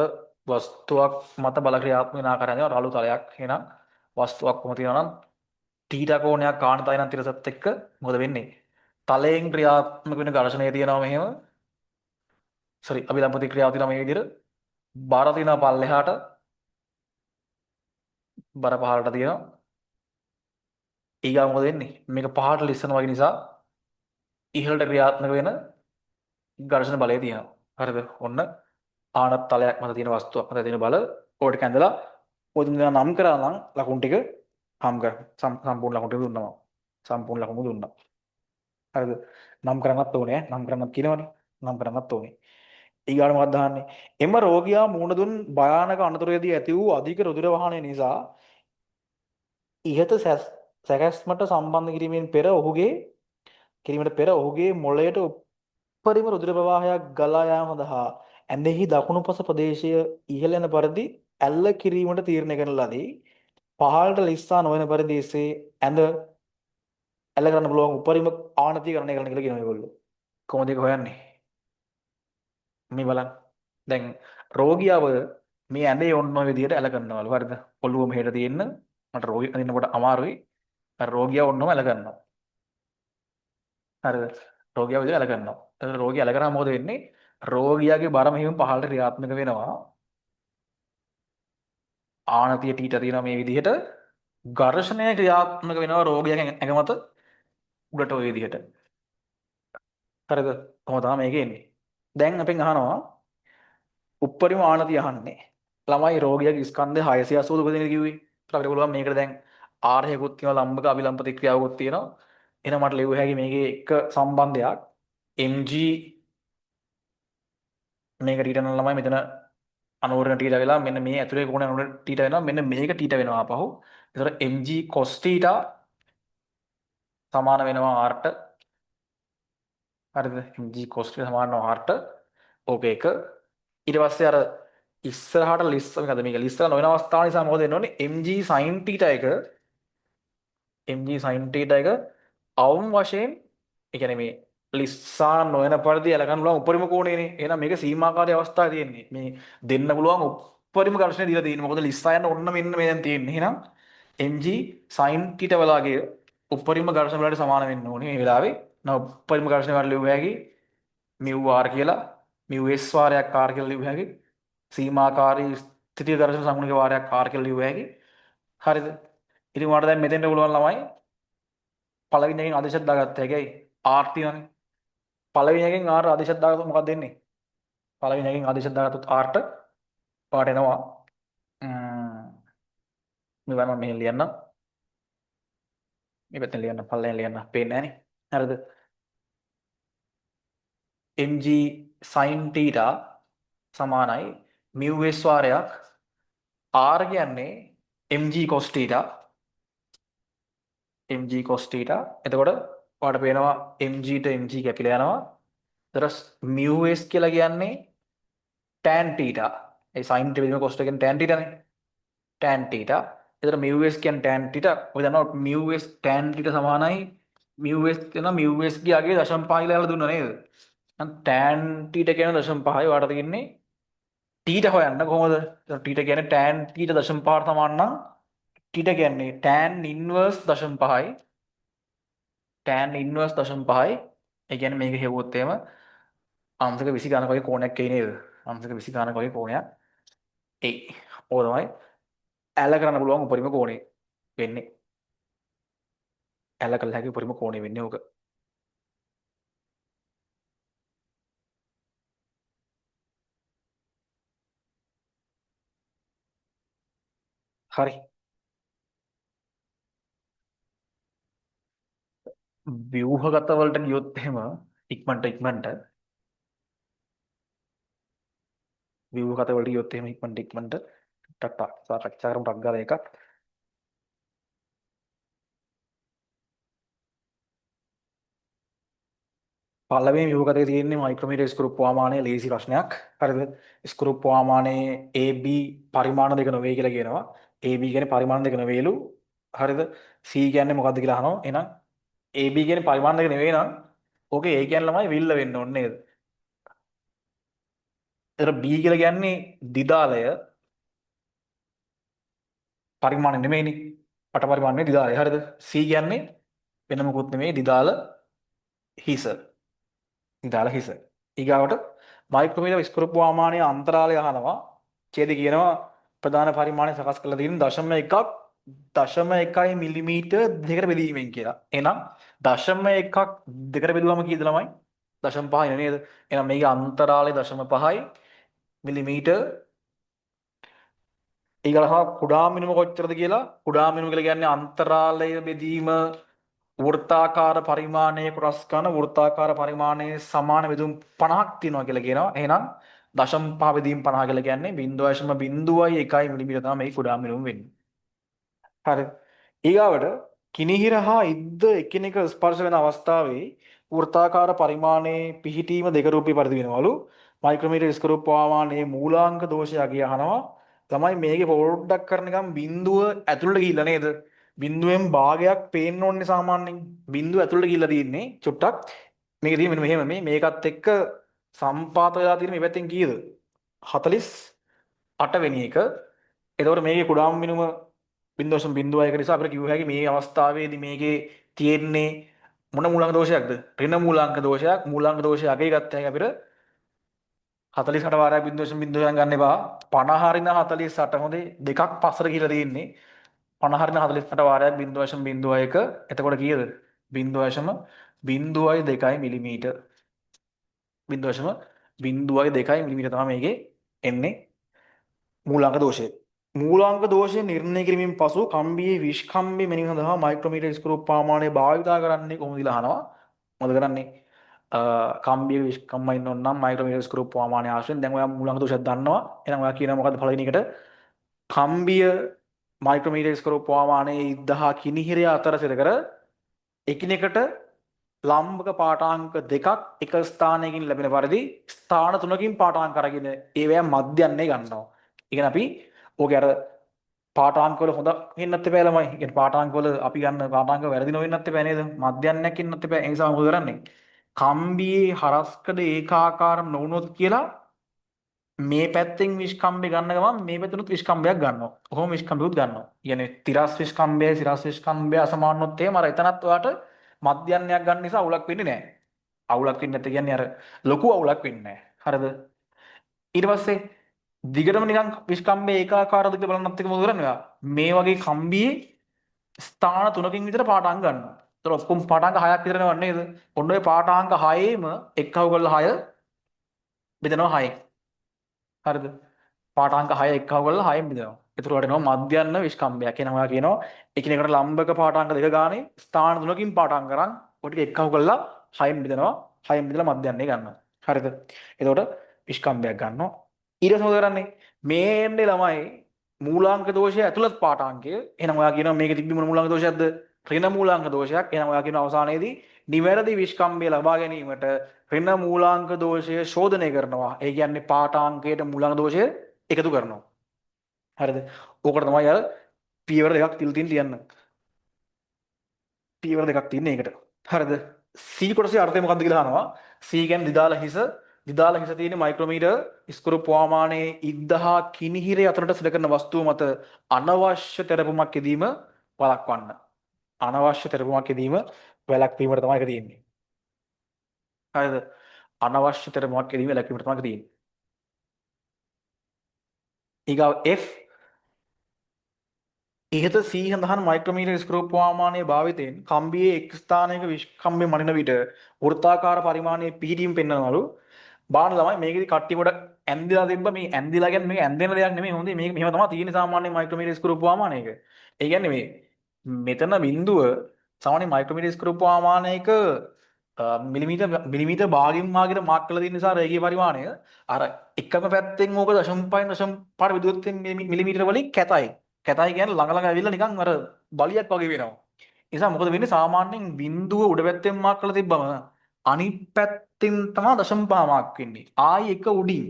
වස්තුවක් මත බල ක්‍රියාත්මක වෙන ආකාරය රළු තලයක් එහෙනම් වස්තුවක් කොහොම තියෙනවා නම් ටීටා කෝණයක් ආනතයි නම් තිරසත් එක්ක මොකද වෙන්නේ? තලයෙන් ක්‍රියාත්මක වෙන ඝර්ෂණය තියෙනවා මෙහෙම. අභිලම්පති ක්‍රියාව තියෙනවා මේ විදිහට. බර තියෙනවා පල්ලෙහාට බර පහළට තියෙනවා. ඊගා මොකද වෙන්නේ? මේක පහළට ලිස්සන වගේ නිසා ඉහළට ක්‍රියාත්මක වෙන ඝර්ෂණ බලය තියෙනවා. හරිද? ඔන්න ආනත් තලයක් මත තියෙන වස්තුවක් මත තියෙන බල ඕකට කැඳලා ඔය තුන් දෙනා නම් කරා නම් ලකුණු ටික හම් කර සම්පූර්ණ ලකුණු ටික දුන්නා. සම්පූර්ණ ලකුණු දුන්නා. හරිද? නම් කරන්නත් ඕනේ. නම් කරන්නත් කියනවනේ. නම් කරන්නත් ඕනේ. ඊගාට මොකක්ද දාන්නේ? එම රෝගියා මුහුණ දුන් භයානක අනතුරේදී ඇති වූ අධික රුධිර වහනය නිසා ඉහත සැකැස්මට සම්බන්ධ කිරීමට පෙර ඔහුගේ මොළයට උපරිම රුධිර ප්‍රවාහයක් ගලා යාම සඳහා ඇඳෙහි දකුණු පස ප්‍රදේශය ඉහළ යන පරිදි ඇල්ල කිරීමට තීරණය කරන ලදී. පහළට ලිස්සා නොවන පරිදි එසේ ඇඳ ඇල්ල කරන්න පුළුවන් උපරිම ආනතිකරණය කරන්න කියලා කියනවා ඒගොල්ලෝ. කොහොමද ඒක හොයන්නේ? මේ බලන්න. දැන් රෝගියාව මේ ඇඳේ ඔන්න ඔය විදිහට ඇල කරනවලු. හරිද? ඔළුව මෙහෙට තියෙන්න මට රෝගී අදිනකොට අමාරුයි. අර රෝගියා ඔන්නම ඇල කරනවා. හරිද? රෝගියා විදිහට ඇල කරනවා. එතකොට රෝගියා ඇල කරාම මොකද වෙන්නේ? රෝගියාගේ බර මෙහෙම පහළට ක්‍රියාත්මක වෙනවා. ආනතිය ටීට තියෙනවා මේ විදිහට. ඝර්ෂණය ක්‍රියාත්මක වෙනවා රෝගියාගේ ඇඟ මත උඩට ඔය විදිහට. හරිද? කොහොමද මේක එන්නේ? දැන් අපෙන් අහනවා උප්පරිම ආනතිය අහන්නේ. ළමයි රෝගියාගේ ස්කන්ධය 680 උපදින කිව්වේ. ඒත් අපිට පුළුවන් මේකට දැන් ආර්යකුත් තියෙනවා ලම්බක අභිලම්පති ක්‍රියාවකුත් තියෙනවා. එහෙනම් මට ලියුව හැකි මේකේ එක සම්බන්ධයක් mg මේක ටීට යන ළමයි මෙතන අනුවරණ ටීට වෙලා මෙන්න මේ ඇතුලේ කොහොන අනුවරණ ටීට වෙනවා මෙන්න මේක ටීට වෙනවා ආපහු. ඒතර mg cos theta සමාන වෙනවා r ට. හරිද? mg cos theta සමාන වෙනවා r ට. ඕක එක. ඊට පස්සේ අර ඉස්සරහට ලිස්ස මොකද මේක ලිස්ස නොවන අවස්ථාව නිසා මොකද වෙන්නේ mg sin theta එක mg sin theta එක අවම වශයෙන් ඒ කියන්නේ මේ ලිස්සා නොවන පරිදි අලගන්න පුළුවන් උපරිම කෝණයනේ. එහෙනම් මේක සීමාකාරී අවස්ථාවේ තියෙන්නේ. මේ දෙන්න පුළුවන් උපරිම ඝර්ෂණය දීලා තියෙන්නේ. මොකද ලිස්සා යන ඔන්න මෙන්න මේ දැන් තියෙන්නේ. එහෙනම් mg sin theta වලගේ උපරිම ඝර්ෂණ වලට සමාන වෙන්න ඕනේ මේ වෙලාවේ. නව උපරිම ඝර්ෂණ වල ලියුව හැකි mu r කියලා mu s වාරයක් r කියලා ලියුව හැකි සීමාකාරී ස්ථිතිය ඝර්ෂණ සංගුණික වාරයක් r කියලා ලියුව හැකි. හරිද? ඉතින් ඔයාලට දැන් මෙතෙන්ට පුළුවන් ළමයි පළවෙනි එකෙන් ආදේශයක් දාගත්ත හැකියි r තියනනේ. පළවෙනි එකෙන් r ආදේශයක් දාගත්තොත් මොකක්ද වෙන්නේ? පළවෙනි එකෙන් ආදේශයක් දාගත්තොත් r ට ඔයාලට එනවා මේ වරම මෙහෙන් ලියන්න. මේ පැත්තෙන් ලියන්න පල්ලෙන් ලියන්න පේන්නේ නැහනේ. හරිද? mg sin theta සමානයි mu s වාරයක් r කියන්නේ mg cos theta mg cos theta. එතකොට ඔයාලට පේනවා mg ට mg කැපිලා යනවා. එතකොට mu s කියලා කියන්නේ tan theta. ඒ sin theta බෙදීම cos එකෙන් tan theta නේ. tan theta. එතකොට mu s කියන්නේ tan theta. ඔය දන්නවා mu s tan theta සමානයි mu s එන mu s ගේ අගේ 0.5 කියලා දුන්නා නේද? දැන් tan theta කියන 0.5 ඔයාලට තියෙන්නේ ටීට හොයන්න කොහොමද? ටීට කියන්නේ tan ටීට 0.5 සමාන නම් ටීට කියන්නේ tan ඉන්වර්ස් 0.5යි tan ඉන්වර්ස් 0.5යි. ඒ කියන්නේ මේක හෙව්වොත් එහෙම අංශක 20 ගණනක වගේ කෝණයක් එයි නේද? අංශක 20 ගණනක වගේ කෝණයක් එයි. ඕක තමයි ඇල කරන්න පුළුවන් උපරිම කෝණය වෙන්නේ. ඇල කළ හැකි උපරිම කෝණය වෙන්නේ ඕක. හරි. ව්‍යුහගත වලට ගියොත් එහෙම ඉක්මනට ව්‍යුහගත වලට ගියොත් එහෙම ඉක්මනට ටක් සාකච්ඡා කරමු ටක් ගාලා එකක්. පළවෙනි ව්‍යුහගතයේ තියෙන්නේ මයික්‍රොමීටර් ස්ක්‍රූප් ප්‍රමාණය ලේසි ප්‍රශ්නයක්. හරිද? ස්ක්‍රූප් ප්‍රමාණයේ AB පරිමාණ දෙක නොවේ කියලා කියනවා. AB කියන්නේ පරිමාණ දෙක නෙවෙයිලු. හරිද? C කියන්නේ මොකද්ද කියලා අහනවා. එහෙනම් AB කියන්නේ පරිමාණ දෙක නෙවෙයි නම් ඕකේ A කියන්නේ ළමයි විල්ල වෙන්න ඕනේ නේද? ඒතර B කියලා කියන්නේ දිදාලය පරිමාණ නෙමෙයිනේ. පට පරිමාණ නෙවෙයි දිදාලය. හරිද? C කියන්නේ වෙන මොකුත් නෙමෙයි දිදාල හිස. දිදාල හිස. ඊගාවට මයික්‍රොමීටර් ස්ක්‍රූප් ප්‍රමාණයේ අන්තරාලය අහනවා. ඡේද කියනවා ප්‍රධාන පරිමාණය සකස් කරලා තියෙන 0.1ක් 0.1 මිලිමීටර් දෙකට බෙදීමෙන් කියලා. එහෙනම් 0.1ක් දෙකට බෙදුවම කීයද ළමයි? 0.5 නේද? එහෙනම් මේකේ අන්තරාලය 0.5යි මිලිමීටර්. ඊගලහ කුඩා මිනිම කොච්චරද කියලා? කුඩා මිනිම කියලා කියන්නේ අන්තරාලය බෙදීම වෘත්තාකාර පරිමාණයේ කොටස් ගන්න වෘත්තාකාර පරිමාණයේ සමාන බෙදුම් 50ක් තියෙනවා කියලා කියනවා. එහෙනම් 0.5 බෙදීම් 50 කියලා කියන්නේ 0.01 මිලිමීටර තමයි මේ කුඩා මිනිම වෙන්නේ. හරි. ඊගාවට කිනිහිර හා ඉද්ද එකිනෙක ස්පර්ශ වෙන අවස්ථාවේ වෘත්තාකාර පරිමාණයේ පිහිටීම දෙක රූපී පරිදි වෙනවලු. මයික්‍රොමීටර් ස්කෝප් ප්‍රමාණයේ මූලාංක දෝෂය කියනවා. තමයි මේකේ පොඩ්ඩක් කරන ගමන් බිඳුව ඇතුළට ගිහිල්ලා නේද? බිඳුවෙන් භාගයක් පේන්න ඕනේ සාමාන්‍යයෙන්. බිඳුව ඇතුළට ගිහිල්ලා තියෙන්නේ චුට්ටක්. මේක තියෙන්නේ මෙන්න මෙහෙම මේකත් එක්ක සම්පාත වෙලා තියෙන මේ පැත්තෙන් කීයද? 48 වෙනි එක. එතකොට මේකේ කුඩාම මිනුම 0.01 නිසා අපිට කිව්ව හැකි මේ අවස්ථාවේදී මේකේ තියෙන්නේ මොන මූලාංක දෝෂයක්ද? ඍණ මූලාංක දෝෂයක්. මූලාංක දෝෂය අගේ ගත්ත හැකි අපිට 48 වාරයක් 0.01 ගන්න එපා. 50 හරින 48 හොඳේ දෙකක් පස්සට කියලා තියෙන්නේ. 50 හරින 48 වාරයක් 0.01. එතකොට කීයද? 0.02 මිලිමීටර. 0.02 මිලිමීටර තමයි මේකේ එන්නේ මූලාංක දෝෂය. මූලාංක දෝෂය නිර්ණය කිරීමෙන් පසු කම්බියේ විෂ්කම්බි මෙනීම සඳහා මයික්‍රොමීටර් ස්ක්‍රූප් ප්‍රමාණය භාවිතා කරන්නේ කොහොමද කියලා අහනවා. මොකද කරන්නේ? කම්බිය විෂ්කම්බ ඉන්න ඕන නම් මයික්‍රොමීටර් ස්ක්‍රූප් ප්‍රමාණය ආශ්‍රයෙන් දැන් ඔයා මූලාංක දෝෂයක් දන්නවා. එහෙනම් ඔයා කියනවා මොකද්ද පළවෙනි එකට? කම්බිය මයික්‍රොමීටර් ස්ක්‍රූප් ප්‍රමාණයේ ඉදහා කිනිහිරය අතර සිට කර එකිනෙකට ලම්බක පාඨාංක දෙකක් එක ස්ථානයකින් ලැබෙන පරිදි ස්ථාන තුනකින් පාඨාංක අරගෙන ඒවැය මධ්‍යන්නේ ගන්නවා. ඒ කියන්නේ අපි ඕකේ අර පාඨාංක වල හොඳ වෙන්නත් එපා ළමයි. ඒ කියන්නේ පාඨාංක වල අපි ගන්න පාඨාංක වැරදි නොවෙන්නත් එපා නේද? මධ්‍යන්නයක් ඉන්නත් එපා. ඒ නිසා මොකද කරන්නේ? කම්බියේ හරස්කඩ ඒකාකාර නොවුනොත් කියලා මේ පැත්තෙන් විස්කම්බය ගන්න ගමන් මේ පැත්තෙනුත් විස්කම්බයක් ගන්නවා. කොහොම විස්කම්බයුත් ගන්නවා. කියන්නේ තිරස් විස්කම්බය සිරස් විස්කම්බය අසමාන වුණොත් එහෙම අර එතනත් ඔයාට මධ්‍යන්නයක් ගන්න නිසා අවුලක් වෙන්නේ නැහැ. අවුලක් වෙන්නේ නැත්te කියන්නේ අර ලොකු අවුලක් වෙන්නේ නැහැ. හරිද? ඊට පස්සේ දිගටම නිකන් විස්කම්බය ඒකාකාරද කියලා බලන්නත් එක මොකද කරන්නේ ඔයා? මේ වගේ කම්බියේ ස්ථාන තුනකින් විතර පාඨාංග ගන්නවා. ඒතර ඔක්කොම පාඨාංග 6ක් විතර නේද නේද? ඔන්න ඔය පාඨාංග 6ේම එක්කව කරලා 6 බෙදනවා 6ෙන්. හරිද? පාඨාංග 6 එක්කව කරලා 6ෙන් බෙදනවා. ඒතර වලට එනවා මධ්‍යන්න විස්කම්බයක්. එනවා ඔයා කියනවා එකිනෙකට ලම්බක පාඨාංග දෙක ගානේ ස්ථාන තුනකින් පාඨාංග කරන් ඔය ටික එක්කව කරලා 6ෙන් බෙදනවා. 6ෙන් බෙදලා මධ්‍යන්නේ ගන්නවා. හරිද? එතකොට විස්කම්බයක් ගන්නවා. ඊට පස්සේ මොකද කරන්නේ? මේ එන්නේ ළමයි මූලාංක දෝෂය ඇතුළත් පාඨාංගය. එහෙනම් ඔයා කියනවා මේකේ තිබ්බි මොන මූලාංක දෝෂයක්ද? ඍණ මූලාංක දෝෂයක්. එහෙනම් ඔයා කියනවා අවසානයේදී නිවැරදි විස්කම්බය ලබා ගැනීමට ඍණ මූලාංක දෝෂය ශෝධනය කරනවා. ඒ කියන්නේ පාඨාංකයට මූලාංක දෝෂය එකතු කරනවා. හරිද? ඕකට තමයි අර පියවර දෙකක් තියන්න. පියවර දෙකක් තියෙන එකට. හරිද? C කොටසේ අර්ථය මොකක්ද කියලා අහනවා. C කියන්නේ දිදාල හිස. දිදාල හිස තියෙන මයික්‍රොමීටර් ස්කරු ප්‍රමාණයේ 1000 කිනිහිරේ අතරට සිට කරන වස්තුව මත අනවශ්‍ය තෙරපුමක් යෙදීම වළක්වන්න. අනවශ්‍ය තෙරපුමක් යෙදීම වැළැක්වීමට තමයි ඒක තියෙන්නේ. හරිද? අනවශ්‍ය තෙරපුමක් යෙදීම වැළැක්වීමට තමයි ඒක තියෙන්නේ. ඊගාව F ඉහත C සඳහන් මයික්‍රොමීටර් ස්ක්‍රූ ප්‍රමාණයේ භාවිතයෙන් කම්බියේ එක් ස්ථානයක විස්කම්බේ මනින විට වෘත්තාකාර පරිමාණයේ පිහිටීම් පෙන්වනවලු. බාන ළමයි මේකෙදි කට්ටිය කොට ඇන්දිලා තිබ්බ මේ ඇන්දිලා කියන්නේ මේක ඇන්දෙන දෙයක් නෙමෙයි හොඳේ මේක මෙහෙම තමයි තියෙන්නේ සාමාන්‍ය මයික්‍රොමීටර් ස්ක්‍රූ ප්‍රමාණයක. ඒ කියන්නේ මේ මෙතන බිඳුව සාමාන්‍ය මයික්‍රොමීටර් ස්ක්‍රූ ප්‍රමාණයක මිලිමීටර් භාගින් භාගයට මාක් කරලා තියෙන නිසා රේඛීය පරිමාණය අර එකම පැත්තෙන් ඕක 0.05 විදුවත් මිලිමීටර වලින් කැතයි. කැතයි කියන්නේ ළඟ ළඟ ඇවිල්ලා නිකන් අර බලියක් වගේ වෙනවා. ඒ නිසා මොකද වෙන්නේ සාමාන්‍යයෙන් බිඳුව උඩ පැත්තෙන් මාක් කරලා තිබ්බම අනිත් පැත්තෙන් තමයි 0.5 මාක් වෙන්නේ. ආයි එක උඩින්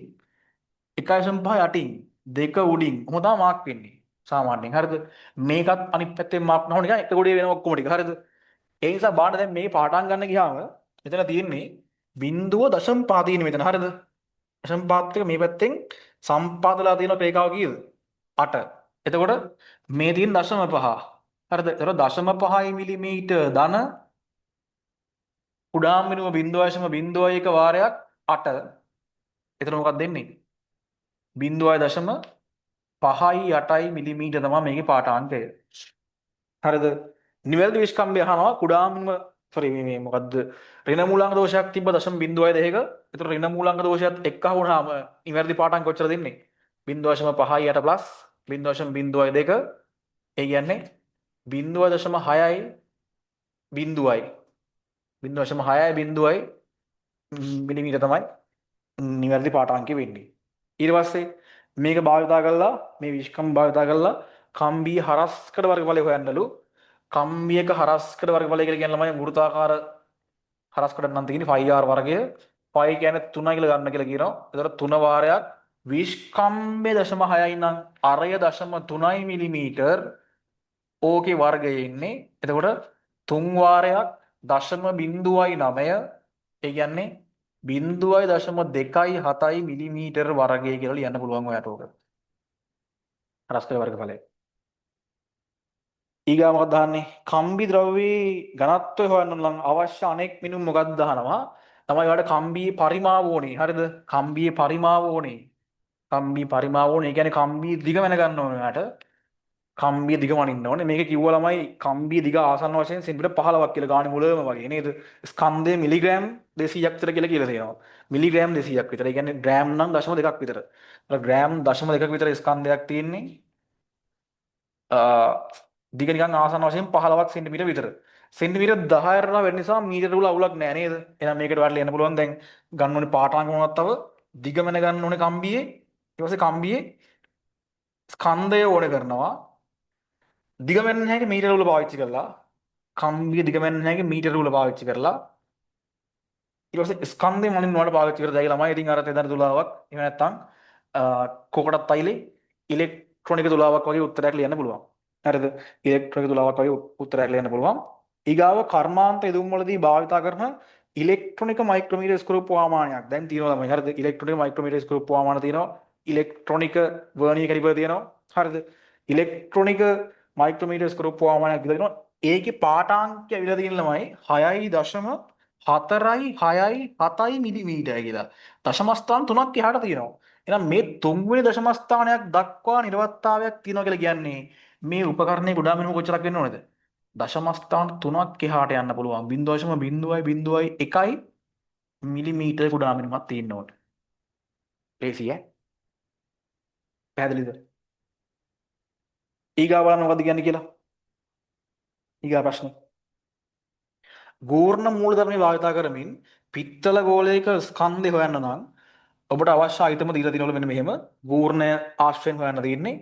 1.5 යටින් දෙක උඩින් කොහොමද මාක් වෙන්නේ? සාමාන්‍යයෙන් හරිද? මේකත් අනිත් පැත්තෙන් මාක් කරනවා නිකන් එක ගොඩේ වෙනවා ඔක්කොම ටික හරිද? ඒ නිසා බාන්න දැන් මේ පාඩම් ගන්න ගියාම මෙතන තියෙන්නේ බිඳුව 0.5 තියෙන්නේ මෙතන හරිද? 0.5 එක මේ පැත්තෙන් සම්පාදලා තියෙන රේඛාව කීයද? 8. එතකොට මේ තියෙන 0.5. හරිද? ඒතර 0.5 මිලිමීටර ධන කුඩාම වෙනුම 0.01 වාරයක් 8. එතන මොකක්ද දෙන්නේ? 0.5 මිලිමීටර තමයි මේකේ පාඨාංකය. හරිද? නිවැරදි විස්කම්බය අහනවා කුඩාම සෝරි මේ මොකද්ද? ඍණ මූලාංක දෝෂයක් තිබ්බ 0.02ක. ඒතර ඍණ මූලාංක දෝෂයත් එක්ක වුණාම නිවැරදි පාඨාංක කොච්චර දෙන්නේ? 0.58 ප්ලස් 0.02. ඒ කියන්නේ 0.6යි 0.6යි මිලිමීටර තමයි නිවැරදි පාඨාංකය වෙන්නේ. ඊට පස්සේ මේක භාවිතා කරලා මේ විස්කම් භාවිතා කරලා කම්බිය හරස්කඩ වර්ගඵලය හොයන්නලු. කම්බියක හරස්කඩ වර්ගඵලය කියලා කියන ළමයි වෘත්තාකාර හරස්කඩ නම් තියෙන්නේ 5r වර්ගය. 5 කියන්නේ 3 කියලා ගන්න කියලා කියනවා. ඒතර 3 වාරයක් විස්කම්බේ 0.6යි නම් අරය 0.3 මිලිමීටර ඕකේ වර්ගය ඉන්නේ. එතකොට 3 වාරයක් 0.09 ඒ කියන්නේ 0.277 මිලිමීටර වර්ගය කියලා ලියන්න පුළුවන් ඔයාට ඕක. හරස්කඩ වර්ගඵලය. ඊගා මොකක්ද දාන්නේ? කම්බි ද්‍රව්‍යයේ ඝනත්වය හොයන්න නම් අවශ්‍ය අනෙක් මිනුම් මොකක්ද දානවා? තමයි ඔයාලට කම්බියේ පරිමාව ඕනේ. හරිද? කම්බියේ පරිමාව ඕනේ. කම්බියේ පරිමාව ඕනේ. ඒ කියන්නේ කම්බියේ දිග මැන ගන්න ඕනේ ඔයාට. කම්බිය දිග මනින්න ඕනේ. මේක කිව්වා ළමයි කම්බිය දිග ආසන්න වශයෙන් සෙන්ටිමීටර් 15ක් කියලා ගානේ මුලම වගේ නේද? ස්කන්ධය මිලිග්‍රෑම් 200ක් විතර කියලා තියෙනවා. මිලිග්‍රෑම් 200ක් විතර. ඒ කියන්නේ ග්‍රෑම් නම් 0.2ක් විතර. ග්‍රෑම් 0.2ක් විතර ස්කන්ධයක් තියෙන්නේ. දිග නිකන් ආසන්න වශයෙන් 15ක් සෙන්ටිමීටර විතර. සෙන්ටිමීටර 10ට වෙන නිසා මීටර වල අවුලක් නෑ නේද? එහෙනම් මේකට වඩා ලියන්න පුළුවන් දැන් ගන්න ඕනේ පාඨාංග මොනවද තව? දිග මැන ගන්න ඕනේ කම්බියේ. ඊට පස්සේ කම්බියේ ස්කන්ධය ඕනේ කරනවා. දිග මැන්න හැකි මීටර වල පාවිච්චි කරලා කම්බිය දිග මැන්න හැකි මීටර වල පාවිච්චි කරලා ඊට පස්සේ ස්කන්ධය මොනින් වලට පාවිච්චි කරලා දැයි ළමයි ඉතින් අර තෙදර තුලාවක් එහෙම නැත්නම් කොකටත් අයිලේ ඉලෙක්ට්‍රොනික තුලාවක් වගේ උත්තරයක් ලියන්න පුළුවන්. හරිද? ඉලෙක්ට්‍රොනික තුලාවක් වගේ උත්තරයක් ලියන්න පුළුවන්. ඊගාව කර්මාන්ත යෙදුම් වලදී භාවිතා කරන ඉලෙක්ට්‍රොනික මයික්‍රොමීටර් ස්ක්‍රූ ප්‍රමාණයක් දැන් තියෙනවා ළමයි. හරිද? ඉලෙක්ට්‍රොනික මයික්‍රොමීටර් ස්ක්‍රූ ප්‍රමාණ තියෙනවා. ඉලෙක්ට්‍රොනික වර්නියර් කැලිපර් තියෙනවා. හරිද? ඉලෙක්ට්‍රොනික මයික්‍රොමීටර් ස්ක්‍රූ ප්‍රමාණයක් විතර තියෙනවා. ඒකේ පාඨාංකය ඇවිල්ලා තියෙන ළමයි 6.467 මිලිමීටර කියලා. දශම ස්ථාන 3ක් එහාට තියෙනවා. එහෙනම් මේ තුන්වෙනි දශම ස්ථානයක් දක්වා නිර්වත්තාවයක් තියෙනවා කියලා කියන්නේ මේ උපකරණයේ ගොඩාක් වෙනම කොච්චරක් වෙන්න ඕනේද? දශම ස්ථාන 3ක් එහාට යන්න පුළුවන්. 0.001 මිලිමීටර ගොඩාක් වෙනමක් තියෙන්න ඕනේ. ලේසි ඈ? පැහැදිලිද? ඊගා බලන්න මොකද්ද කියන්නේ කියලා. ඊගා ප්‍රශ්නේ. ගෝර්ණ මූලධර්මයේ භාවිතා කරමින් පිත්තල ගෝලයක ස්කන්ධය හොයන්න නම් ඔබට අවශ්‍ය අයිටම දීලා තියෙනවලු මෙන්න මෙහෙම ගෝර්ණය ආශ්‍රයෙන් හොයන්න තියෙන්නේ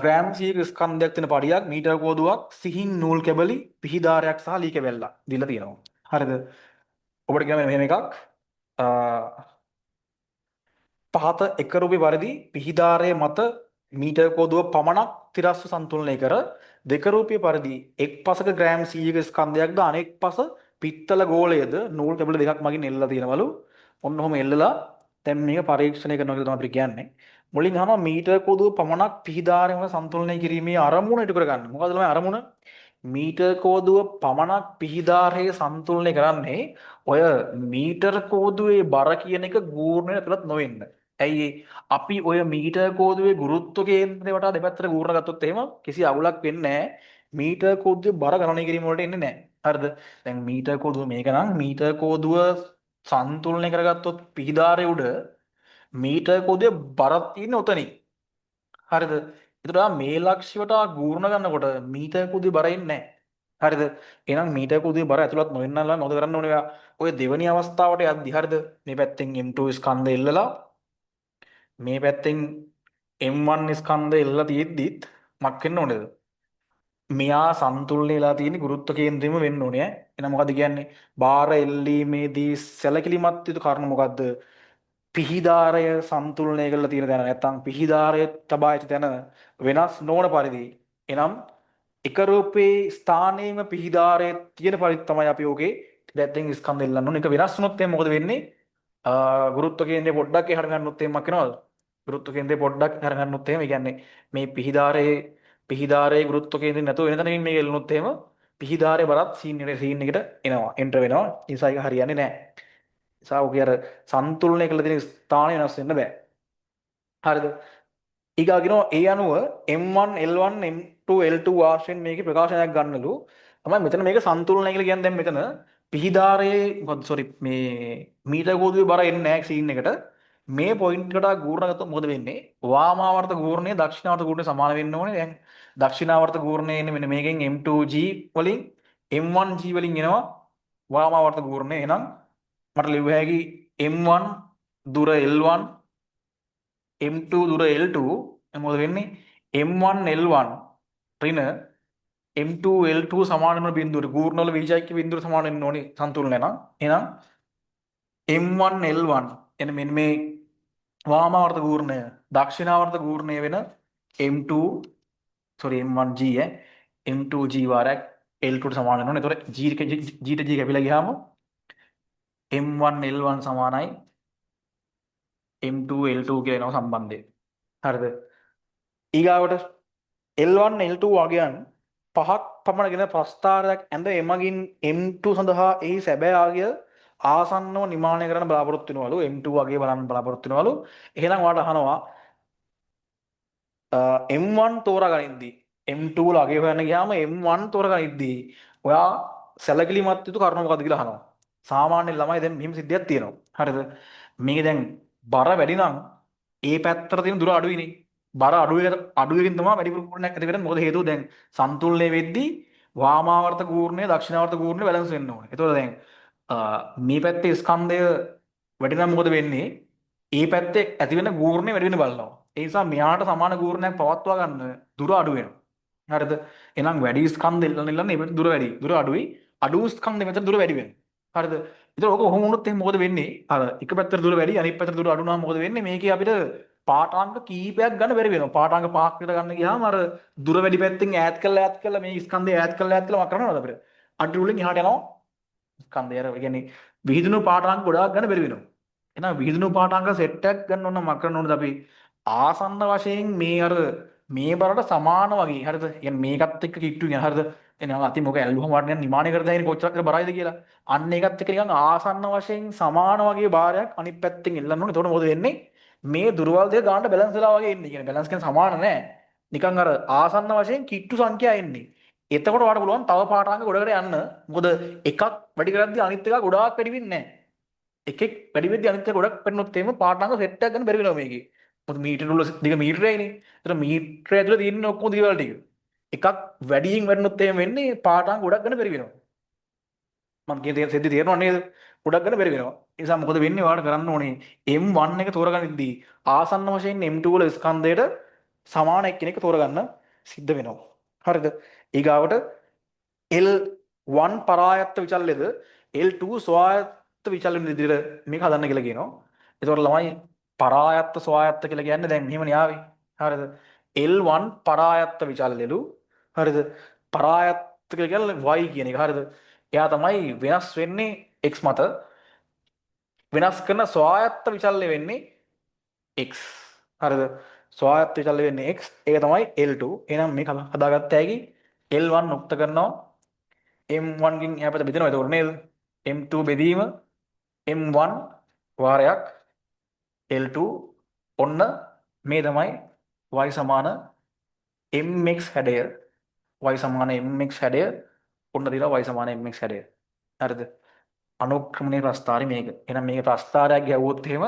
ග්‍රෑම් 100ක ස්කන්ධයක් තියෙන පඩියක් මීටර කෝදුවක් සිහින් නූල් කැබලි පිහිදාරයක් සහ ලී කැබැල්ලක් දීලා තියෙනවා. හරිද? ඔබට කියන්න මෙහෙම එකක් පහත එක රූපේ පරිදි පිහිදාරයේ මත මීටර කෝදුව පමණක් තිරස්ව සන්තුලනය කර දෙක රූපයේ පරිදි එක් පසක ග්‍රෑම් 100ක ස්කන්ධයක්ද අනෙක් පස පිත්තල ගෝලයේද නූල් කැබලි දෙකක් මගින් එල්ලලා තියෙනවලු. ඔන්න ඔහොම එල්ලලා දැන් මේක පරීක්ෂණය කරනවා කියලා තමයි අපිට කියන්නේ. මුලින් අහනවා මීටර කෝදුව පමණක් පිහිදාරයෙන් වන සන්තුලනය කිරීමේ අරමුණ ඉටු කරගන්න. මොකද ළමයි අරමුණ? මීටර කෝදුව පමණක් පිහිදාරයේ සන්තුලනය කරන්නේ ඔය මීටර කෝදුවේ බර කියන එක ගූර්ණය ඇතුළත් නොවෙන්න. ඇයි අපි ඔය මීටර කෝදුවේ ගුරුත්ව කේන්ද්‍රය වටා දෙපැත්තට ගූර්ණ ගත්තොත් එහෙම කිසි අවුලක් වෙන්නේ නැහැ. මීටර කෝදුවේ බර ගණනය කිරීම වලට එන්නේ නැහැ. හරිද? දැන් මීටර කෝදුව මේක නම් මීටර කෝදුව සන්තුලනය කරගත්තොත් පිහිදාරයේ උඩ මීටර කෝදුවේ බරක් තියෙන උතනින්. හරිද? ඒතර මේ ලක්ෂ්‍යයට ගූර්ණ ගන්නකොට මීටර කෝදුවේ බර එන්නේ නැහැ. හරිද? එහෙනම් මීටර කෝදුවේ බර ඇතුළත් නොවෙන්නලා මොකද කරන්න ඕනේ? ඔය දෙවෙනි අවස්ථාවට යද්දි හරිද? මේ පැත්තෙන් M2 ස්කන්ධය එල්ලලා මේ පැත්තෙන් M1 ස්කන්ධය එල්ලලා තියෙද්දිත් මක් වෙන්න ඕනේද? මෙයා සන්තුලනය වෙලා තියෙන ගුරුත්ව කේන්ද්‍රෙම වෙන්න ඕනේ ඈ. එහෙනම් මොකද කියන්නේ? බාර එල්ලීමේදී සැලකිලිමත් යුතු කරුණ මොකද්ද? පිහිදාරය සන්තුලනය කරලා තියෙන තැන නැත්නම් පිහිදාරය තබා ඇති තැන වෙනස් නොවන පරිදි. එනම් එක රූපේ ස්ථානයේම පිහිදාරය තියෙන පරිදි තමයි අපි ඕකේ දැන් ස්කන්ධ එල්ලන්න ඕනේ. ඒක වෙනස් වුණොත් එහෙනම් මොකද වෙන්නේ? ගුරුත්ව කේන්ද්‍රය පොඩ්ඩක් එහාට ගන්නොත් එහෙම මක් වෙනවද? ගුරුත්ව කේන්ද්‍රය පොඩ්ඩක් එහාට ගන්නොත් එහෙම, ඒ කියන්නේ මේ පිහිදාරයේ ගුරුත්ව කේන්ද්‍රය නැතුව වෙන තැනකින් මේක එල්ලුනොත් එහෙම පිහිදාරයේ බරත් සීන් එකට එනවා, එන්ටර් වෙනවා. ඒ නිසා ඒක හරියන්නේ නැහැ. ඒ නිසා ඔකේ අර සන්තුලනය කළ තියෙන ස්ථානය වෙනස් වෙන්න බෑ. හරිද? ඊගාගෙනවා ඒ අනුව M1 L1 M2 L2 ආශ්‍රයෙන් මේකේ ප්‍රකාශනයක් ගන්නලු. තමයි මෙතන මේක සන්තුලනය කියලා කියන්නේ. දැන් මෙතන පිහිදාරයේ මොකද සෝරි මේ මීටර කෝදුවේ බර එන්නේ නැහැ සීන් එකට. මේ පොයින්ට් එකට ගූර්ණ ගත්තොත් මොකද වෙන්නේ? වාමාවර්ත ගූර්ණය දක්ෂිණාවර්ත ගූර්ණය සමාන වෙන්න ඕනේ. දැන් දක්ෂිණාවර්ත ගූර්ණය එන්නේ මෙන්න මේකෙන් M2G වලින් M1G වලින් එනවා වාමාවර්ත ගූර්ණය. එහෙනම් මට ලියුව හැකි M1 දුර L1 M2 දුර L2 මොකද වෙන්නේ? M1 L1 ඍණ M2 L2 සමාන වෙන බිඳුවට ගූර්ණ වල විජයක බිඳුවට සමාන වෙන්න ඕනේ සන්තුලනය නම්. එහෙනම් M1 L1 එන මෙන්න මේ වාමාවර්ත ගූර්ණය දක්ෂිණාවර්ත ගූර්ණය වෙන M2 sorry M1G M2G වාරයක් L2 ට සමාන වෙනවා. ඒතකොට G ට G කැපිලා ගියාම M1 L1 සමානයි M2 L2 කියලා එනවා සම්බන්ධය. හරිද? ඊගාවට L1 L2 වගයන් පහක් පමණ ගෙන ප්‍රස්ථාරයක් ඇඳ එමගින් M2 සඳහා එහි සැබෑ ආගය ආසන්නව නිර්මාණය කරන්න බලාපොරොත්තු වෙනවලු. M2 වගේ බලන්න බලාපොරොත්තු වෙනවලු. එහෙනම් ඔයාලට අහනවා M1 තෝරාගනිද්දී M2 වල අගය හොයන්න ගියාම M1 තෝරාගනිද්දී ඔයා සැලකිලිමත් යුතු කරුණ මොකක්ද කියලා අහනවා. සාමාන්‍ය ළමයි දැන් මෙහෙම සිද්ධියක් තියෙනවා. හරිද? මේක දැන් බර වැඩි නම් ඒ පැත්තට තියෙන දුර අඩුයිනේ. බර අඩුවකින් තමයි වැඩි ගුරුත්වයක් ඇති වෙන්නේ. මොකද හේතුව දැන් සන්තුලනය වෙද්දී වාමාවර්ත ගූර්ණය දක්ෂිණාවර්ත ගූර්ණය බැලන්ස් වෙන්න ඕනේ. ඒතකොට දැන් මේ පැත්තේ ස්කන්ධය වැඩි නම් මොකද වෙන්නේ? ඒ පැත්තේ ඇති වෙන ගූර්ණය වැඩි වෙන බලනවා. ඒ නිසා මෙයාට සමාන ගූර්ණයක් පවත්වා ගන්න දුර අඩු වෙනවා. හරිද? එහෙනම් වැඩි ස්කන්ධ එල්ලන මේ පැත්තේ දුර වැඩි. දුර අඩුයි. අඩු ස්කන්ධ මෙතන දුර වැඩි වෙනවා. හරිද? ඒතකොට ඔක කොහොම වුණොත් එහෙනම් මොකද වෙන්නේ? අර එක පැත්තට දුර වැඩි අනිත් පැත්තට දුර අඩු නම් මොකද වෙන්නේ? මේකේ අපිට පාඨාංග කීපයක් ගන්න බැරි වෙනවා. පාඨාංග පහක් විතර ගන්න ගියාම අර දුර වැඩි පැත්තෙන් ඈත් කළා මේ ස්කන්ධය ඈත් කළා මොකක් කරනවද අපිට? අඩු වලින් එහාට යනවා ස්කන්ධය. අර කියන්නේ විහිදුණු පාඨාංග ගොඩාක් ගන්න බැරි වෙනවා. එහෙනම් විහිදුණු පාඨාංග සෙට් එකක් ගන්න ඕන නම් මොකක් කරන්න ඕනද අපි? ආසන්න වශයෙන් මේ අර මේ බරට සමාන වගේ හරිද? يعني මේකත් එක්ක කිට්ටු කියන හරිද? එහෙනම් අති මොක ඇල්ලුවම වටන නිමාණය කර දෙන්නේ කොච්චරක් බරයිද කියලා. අන්න ඒකත් එක්ක නිකන් ආසන්න වශයෙන් සමාන වගේ බාරයක් අනිත් පැත්තෙන් එල්ලන්න ඕනේ. එතකොට මොකද වෙන්නේ? මේ දුර්වල දෙක ගන්න බැලන්ස් වෙලා වගේ එන්නේ. කියන්නේ බැලන්ස් කියන්නේ සමාන නෑ. නිකන් අර ආසන්න වශයෙන් කිට්ටු සංඛ්‍යා එන්නේ. එතකොට ඔයාලට පුළුවන් තව පාඨාංග ගොඩකට යන්න. මොකද එකක් වැඩි කරද්දී අනිත් එක ගොඩාක් වැඩි වෙන්නේ නෑ. එකෙක් වැඩි වෙද්දී අනිත් එක ගොඩක් වැඩිනොත් එහෙම පාඨාංග සෙට් එකක් ගන්න බැරි වෙනවා මේකේ. මොකද මීටර වල දිග මීටරයයිනේ. ඒතර මීටරය ඇතුලේ තියෙන ඔක්කොම දේවල් ටික. එකක් වැඩියෙන් වැඩිනොත් එහෙම වෙන්නේ පාඨාංග ගොඩක් ගන්න බැරි වෙනවා. මම කියන දේ සෙද්දි තේරෙනව නේද? ගොඩක් ගන්න බැරි වෙනවා. ඒ නිසා මොකද වෙන්නේ? ඔයාලට කරන්න ඕනේ M1 එක තෝරගනිද්දී ආසන්න වශයෙන් M2 වල ස්කන්ධයට සමාන එක්කෙනෙක් තෝරගන්න සිද්ධ වෙනවා. හරිද? ඊගාවට L1 පරායත්ත විචල්‍යද L2 ස්වායත්ත විචල්‍ය විදිහට මේක හදන්න කියලා කියනවා. ඒතකොට ළමයි පරායත්ත ස්වායත්ත කියලා කියන්නේ දැන් මෙහෙමනේ ආවේ. හරිද? L1 පරායත්ත විචල්‍යලු. හරිද? පරායත්ත කියලා කියන්නේ y කියන එක. හරිද? එයා තමයි වෙනස් වෙන්නේ x මත. වෙනස් කරන ස්වායත්ත විචල්්‍ය වෙන්නේ x. හරිද? ස්වායත්ත විචල්්‍ය වෙන්නේ x. ඒක තමයි L2. එහෙනම් මේක හදාගත්ත හැකි L1 මුක්ත කරනවා M1 කින් එහා පැත්ත බෙදෙනවා. ඒක නේද? M2 බෙදීම M1 වාරයක් L2. ඔන්න මේ තමයි y සමාන mx හැඩය. y සමාන mx හැඩය. ඔන්න දිලා y සමාන mx හැඩය. හරිද? අනුක්‍රමණයේ ප්‍රස්ථාරය මේක. එහෙනම් මේක ප්‍රස්ථාරයක් ගැවුවොත් එහෙම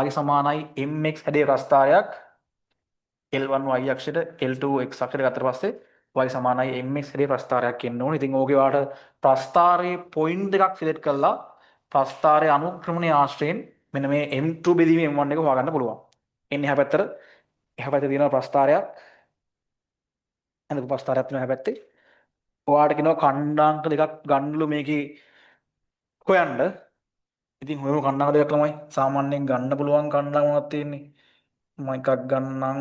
y සමානයි mx හැඩේ ප්‍රස්ථාරයක් L1 y අක්ෂයට L2 x අක්ෂයට ගත්තට පස්සේ y සමානයි mx හැඩේ ප්‍රස්ථාරයක් එන්න ඕනේ. ඉතින් ඕකේ වාට ප්‍රස්ථාරයේ පොයින්ට් දෙකක් සිලෙක්ට් කරලා ප්‍රස්ථාරයේ අනුක්‍රමණයේ ආශ්‍රයෙන් මෙන්න මේ m2 බෙදීම m1 එක හොයාගන්න පුළුවන්. එන්නේ එහා පැත්තේ තියෙන ප්‍රස්ථාරයක් අනිත් ප්‍රස්ථාරයක් තියෙනවා එහා පැත්තේ. ඔයාලට කියනවා ඛණ්ඩාංක දෙකක් ගන්නලු මේකේ හොයන්න. ඉතින් ඔයම කණ්ඩායම දෙකක් ළමයි සාමාන්‍යයෙන් ගන්න පුළුවන් කණ්ඩායම මොනවද තියෙන්නේ? මම එකක් ගන්නම්.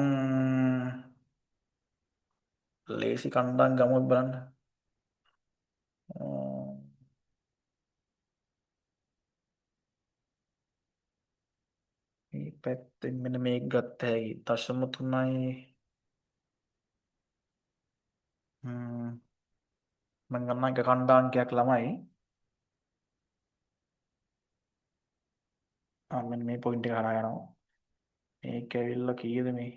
ලේසි කණ්ඩායම් ගමුත් බලන්න. මේ පැත්තෙන් මෙන්න මේක ගත්ත හැකි 0.3යි. මම ගන්නම් එක කණ්ඩාංකයක් ළමයි. මෙන්න මේ පොයින්ට් එක හරහා යනවා. මේක ඇවිල්ලා කීයද මේ?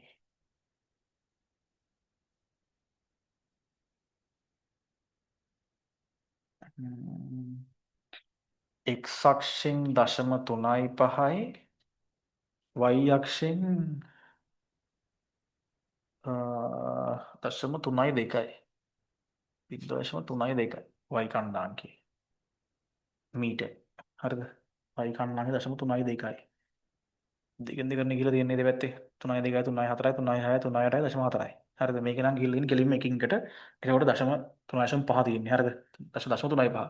x අක්ෂෙන් 0.35යි y අක්ෂෙන් 0.32යි. 0.32යි y කණ්ඩාංකය මීටර්. හරිද? y කණ්ඩාංකය 0.32යි. දෙකෙන් දෙකක් නේ කියලා තියෙන්නේ දෙපැත්තේ 3.2යි 3.4යි 3.6යි 3.8යි 0.4යි. හරිද? මේක නම් ගිහින් ඉන්නේ කෙලින්ම එකින් එකට. ඒකට 0.3.5 තියෙන්නේ. හරිද? 0.3.5.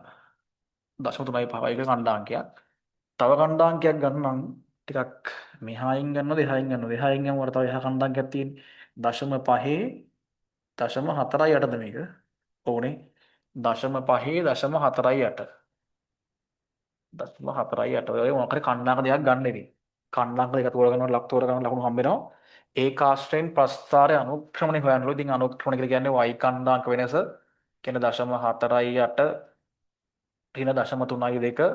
0.3.5 එක කණ්ඩාංකයක්. තව කණ්ඩාංකයක් ගන්නම් ටිකක් මෙහායින් ගන්නවද එහායින් ගන්නවද? එහායින් යමුවට තව එහා කණ්ඩාංකයක් තියෙන්නේ. 0.5 0.48ද මේක? ඕනේ 0.5 0.48 ඔය මොකක් හරි කණ්ඩායම දෙකක් ගන්න ඉතින් කණ්ඩායම දෙක තෝරගන්නකොට ලක් තෝරගන්න ලකුණු හම්බ වෙනවා ඒකාශ්‍රයෙන් ප්‍රස්ථාරය අනුක්‍රමණය හොයන්නලු ඉතින් අනුක්‍රමණය කියලා කියන්නේ y කණ්ඩායක වෙනස කියන්නේ 0.48 ඍණ 0.32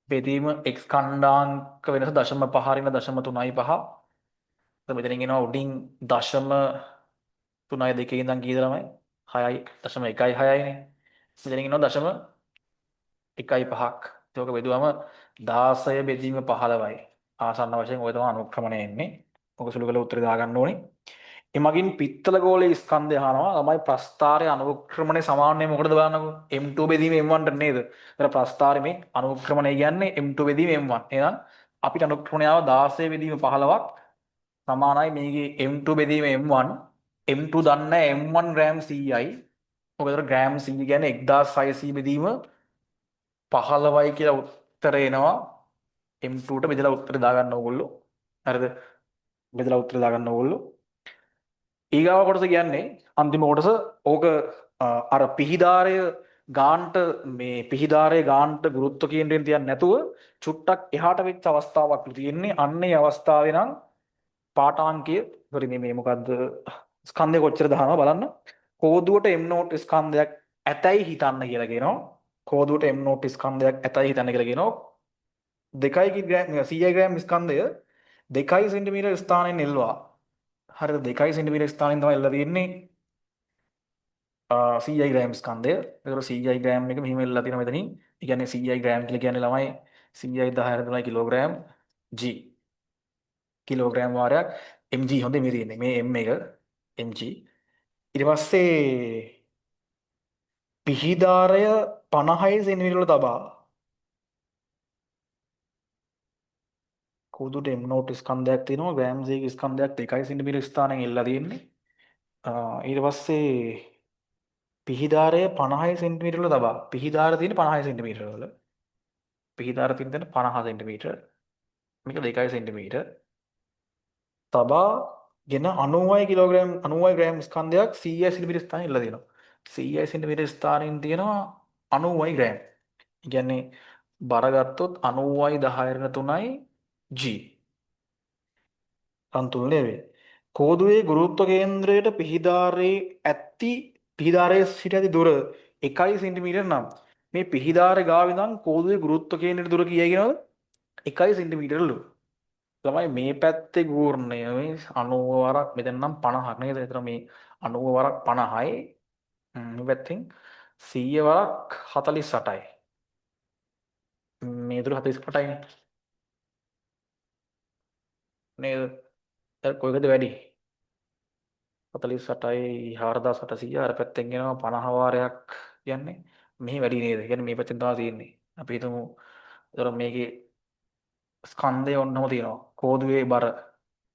බෙදීම x කණ්ඩාංක වෙනස 0.5 ඍණ 0.35 මෙතනින් එනවා උඩින් 0.32 ඉඳන් කීයද ළමයි 6.16යිනේ මෙතනින් එනවා 0.15ක් ඒක බෙදුවම 16 බෙදීම 15යි ආසන්න වශයෙන් ඔය තමයි අනුක්‍රමණය එන්නේ ඔක සුළු කරලා උත්තරේ දාගන්න ඕනේ එමගින් පිත්තල ගෝලයේ ස්කන්ධය අහනවා ළමයි ප්‍රස්ථාරයේ අනුක්‍රමණය සමානයි මොකටද බලන්නකෝ m2 බෙදීම m1 ට නේද ඒතර ප්‍රස්ථාරයේ මේ අනුක්‍රමණය කියන්නේ m2 බෙදීම m1 එහෙනම් අපිට අනුක්‍රමණය ආව 16 බෙදීම 15ක් සමානයි මේකේ m2 බෙදීම m1 m2 දන්නේ m1 ග්‍රෑම් 100යි මොකද ඒතර ග්‍රෑම් 100 කියන්නේ 1600 බෙදීම 15යි කියලා උත්තරය එනවා M2ට බෙදලා උත්තරය දාගන්න ඕගොල්ලෝ. හරිද? බෙදලා උත්තරය දාගන්න ඕගොල්ලෝ. ඊගාව කොටස කියන්නේ අන්තිම කොටස ඕක අර පිහිදාරය ගාන්ට මේ පිහිදාරයේ ගාන්ට ගුරුත්ව කේන්ද්‍රයෙන් තියන්නේ නැතුව චුට්ටක් එහාට වෙච්ච අවස්ථාවක් තියෙන්නේ. අන්න ඒ අවස්ථාවේ නම් පාඨාංකය හරි මේ මොකද්ද ස්කන්ධය කොච්චර දානවා බලන්න. කෝදුවට m නෝට් ස්කන්ධයක් ඇතැයි හිතන්න කියලා කියනවා. කෝදුවට m නෝට් ස්කන්ධයක් ඇතැයි හිතන්න කියලා කියනවා. 2 ග්‍රෑම් 100 ග්‍රෑම් ස්කන්ධය 2 සෙන්ටිමීටර් ස්ථානයෙන් එල්වා. හරිද 2 සෙන්ටිමීටර් ස්ථානයෙන් තමයි එල්ලලා තියෙන්නේ 100 ග්‍රෑම් ස්කන්ධය. ඒකට 100 ග්‍රෑම් එක මෙහිම එල්ලලා තියෙනවා මෙතනින්. ඒ කියන්නේ 100 ග්‍රෑම් කියලා කියන්නේ ළමයි 100යි 10 හරිද කිලෝග්‍රෑම් g. කිලෝග්‍රෑම් වාරයක් mg හොඳේ මේ තියෙන්නේ. මේ m එක mg. ඊට පස්සේ පිහිදාරය 50 සෙන්ටිමීටර වල තබා කෝදුට m නෝට් ස්කන්ධයක් තියෙනවා ග්‍රෑම් g ස්කන්ධයක් 2 සෙන්ටිමීටර ස්ථානයෙන් එල්ලලා තියෙන්නේ. ඊට පස්සේ පිහිදාරය 50 සෙන්ටිමීටර වල තබා පිහිදාර තියෙන 50 සෙන්ටිමීටර වල පිහිදාර තියෙන 50 සෙන්ටිමීටර මේක 2 සෙන්ටිමීටර තබා ගෙන 90 කිලෝග්‍රෑම් 90 ග්‍රෑම් ස්කන්ධයක් 100 සෙන්ටිමීටර ස්ථානයේ ඉල්ලලා තියෙනවා 100 සෙන්ටිමීටර ස්ථානයෙන් තියෙනවා 90 ග්‍රෑම්. ඒ කියන්නේ බර ගත්තොත් 90යි 10 3යි G. සන්තුලනය වේ. කෝදුවේ ගුරුත්ව කේන්ද්‍රයට පිහිදාරයේ සිට ඇති දුර 1 සෙන්ටිමීටර් නම් මේ පිහිදාරේ ගාව ඉඳන් කෝදුවේ ගුරුත්ව කේන්ද්‍රයට දුර කීයද කියනවද? 1 සෙන්ටිමීටරලු. ළමයි මේ පැත්තේ ගූර්ණය මේ 90 වරක් මෙතන නම් 50ක් නේද? ඒතර මේ 90 වරක් 50යි. මේ පැත්තෙන් 100 වරක් 48යි. මේ දුර 48යිනේ. නේද? දැන් කොයිකද වැඩි? 48යි 4800 අර පැත්තෙන් එනවා 50 වාරයක් කියන්නේ මෙහි වැඩි නේද? කියන්නේ මේ පැත්තෙන් තමයි තියෙන්නේ. අපි හිතමු ඒතර මේකේ ස්කන්ධය ඔන්නම තියෙනවා. කෝදුවේ බර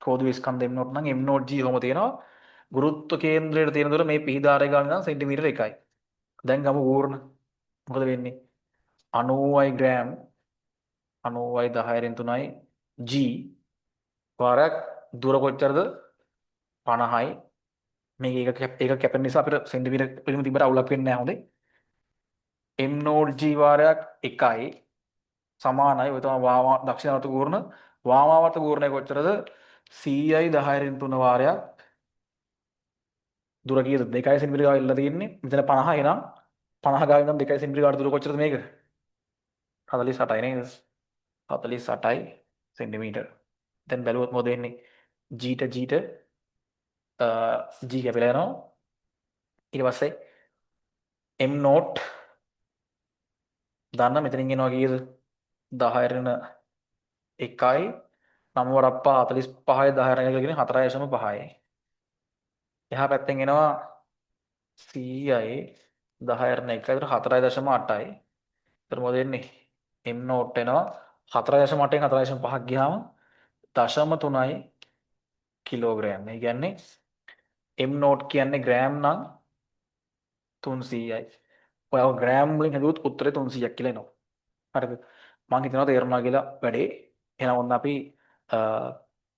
කෝදුවේ ස්කන්ධ m නෝට් නම් m නෝට් g ඔහම තියෙනවා. ගුරුත්ව කේන්ද්‍රයට තියෙන දුර මේ පිහිදාරය ගාන නම් සෙන්ටිමීටර 1යි. දැන් ගමු පූර්ණ. මොකද වෙන්නේ? 90යි ග්‍රෑම් 90යි 10 3යි g වාරයක් දුර කොච්චරද? 50යි. මේක ඒක කැපෙන නිසා අපිට සෙන්ටිමීටර පිළිම තිබ්බට අවුලක් වෙන්නේ නැහැ හොඳේ. m නෝට් g වාරයක් 1යි සමානයි. ඔය තමයි දක්ෂිණාවර්ත කූර්ණ. වාමාවර්ත කූර්ණය කොච්චරද? 100යි 10 3 වාරයක් දුර කීයද? 2 සෙන්ටිමීටර ගාව ඉල්ලලා තියෙන්නේ. මෙතන 50 එනම් 50 ගාව ඉඳන් 2 සෙන්ටිමීටර ගාවට දුර කොච්චරද මේක? 48යි නේද? 48යි සෙන්ටිමීටර. දැන් බැලුවොත් මොකද වෙන්නේ? g g කැපිලා යනවා. ඊට පස්සේ m නෝට් දාන්න මෙතනින් එනවා කීයද? 10 1යි 9 වරක් 5 45යි 10 කියලා කියන්නේ 4.5යි. එහා පැත්තෙන් එනවා 100යි 10 1යි 4.8යි. ඒතර මොකද වෙන්නේ? m නෝට් එනවා 4.8න් 4.5ක් ගියාම 0.3යි කිලෝග්‍රෑම්. ඒ කියන්නේ m නෝට් කියන්නේ ග්‍රෑම් නම් 300යි. ඔයාව ග්‍රෑම් වලින් හදුවොත් උත්තරේ 300ක් කියලා එනවා. හරිද? මම හිතනවා තේරුණා කියලා වැඩේ. එහෙනම් ඔන්න අපි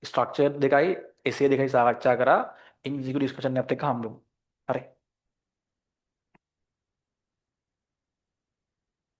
ස්ට්‍රක්චර් දෙකයි එසේ දෙකයි සාකච්ඡා කරා. ඉන් ඩිස්කෂන් එකත් එක්ක හම්බෙමු. හරි.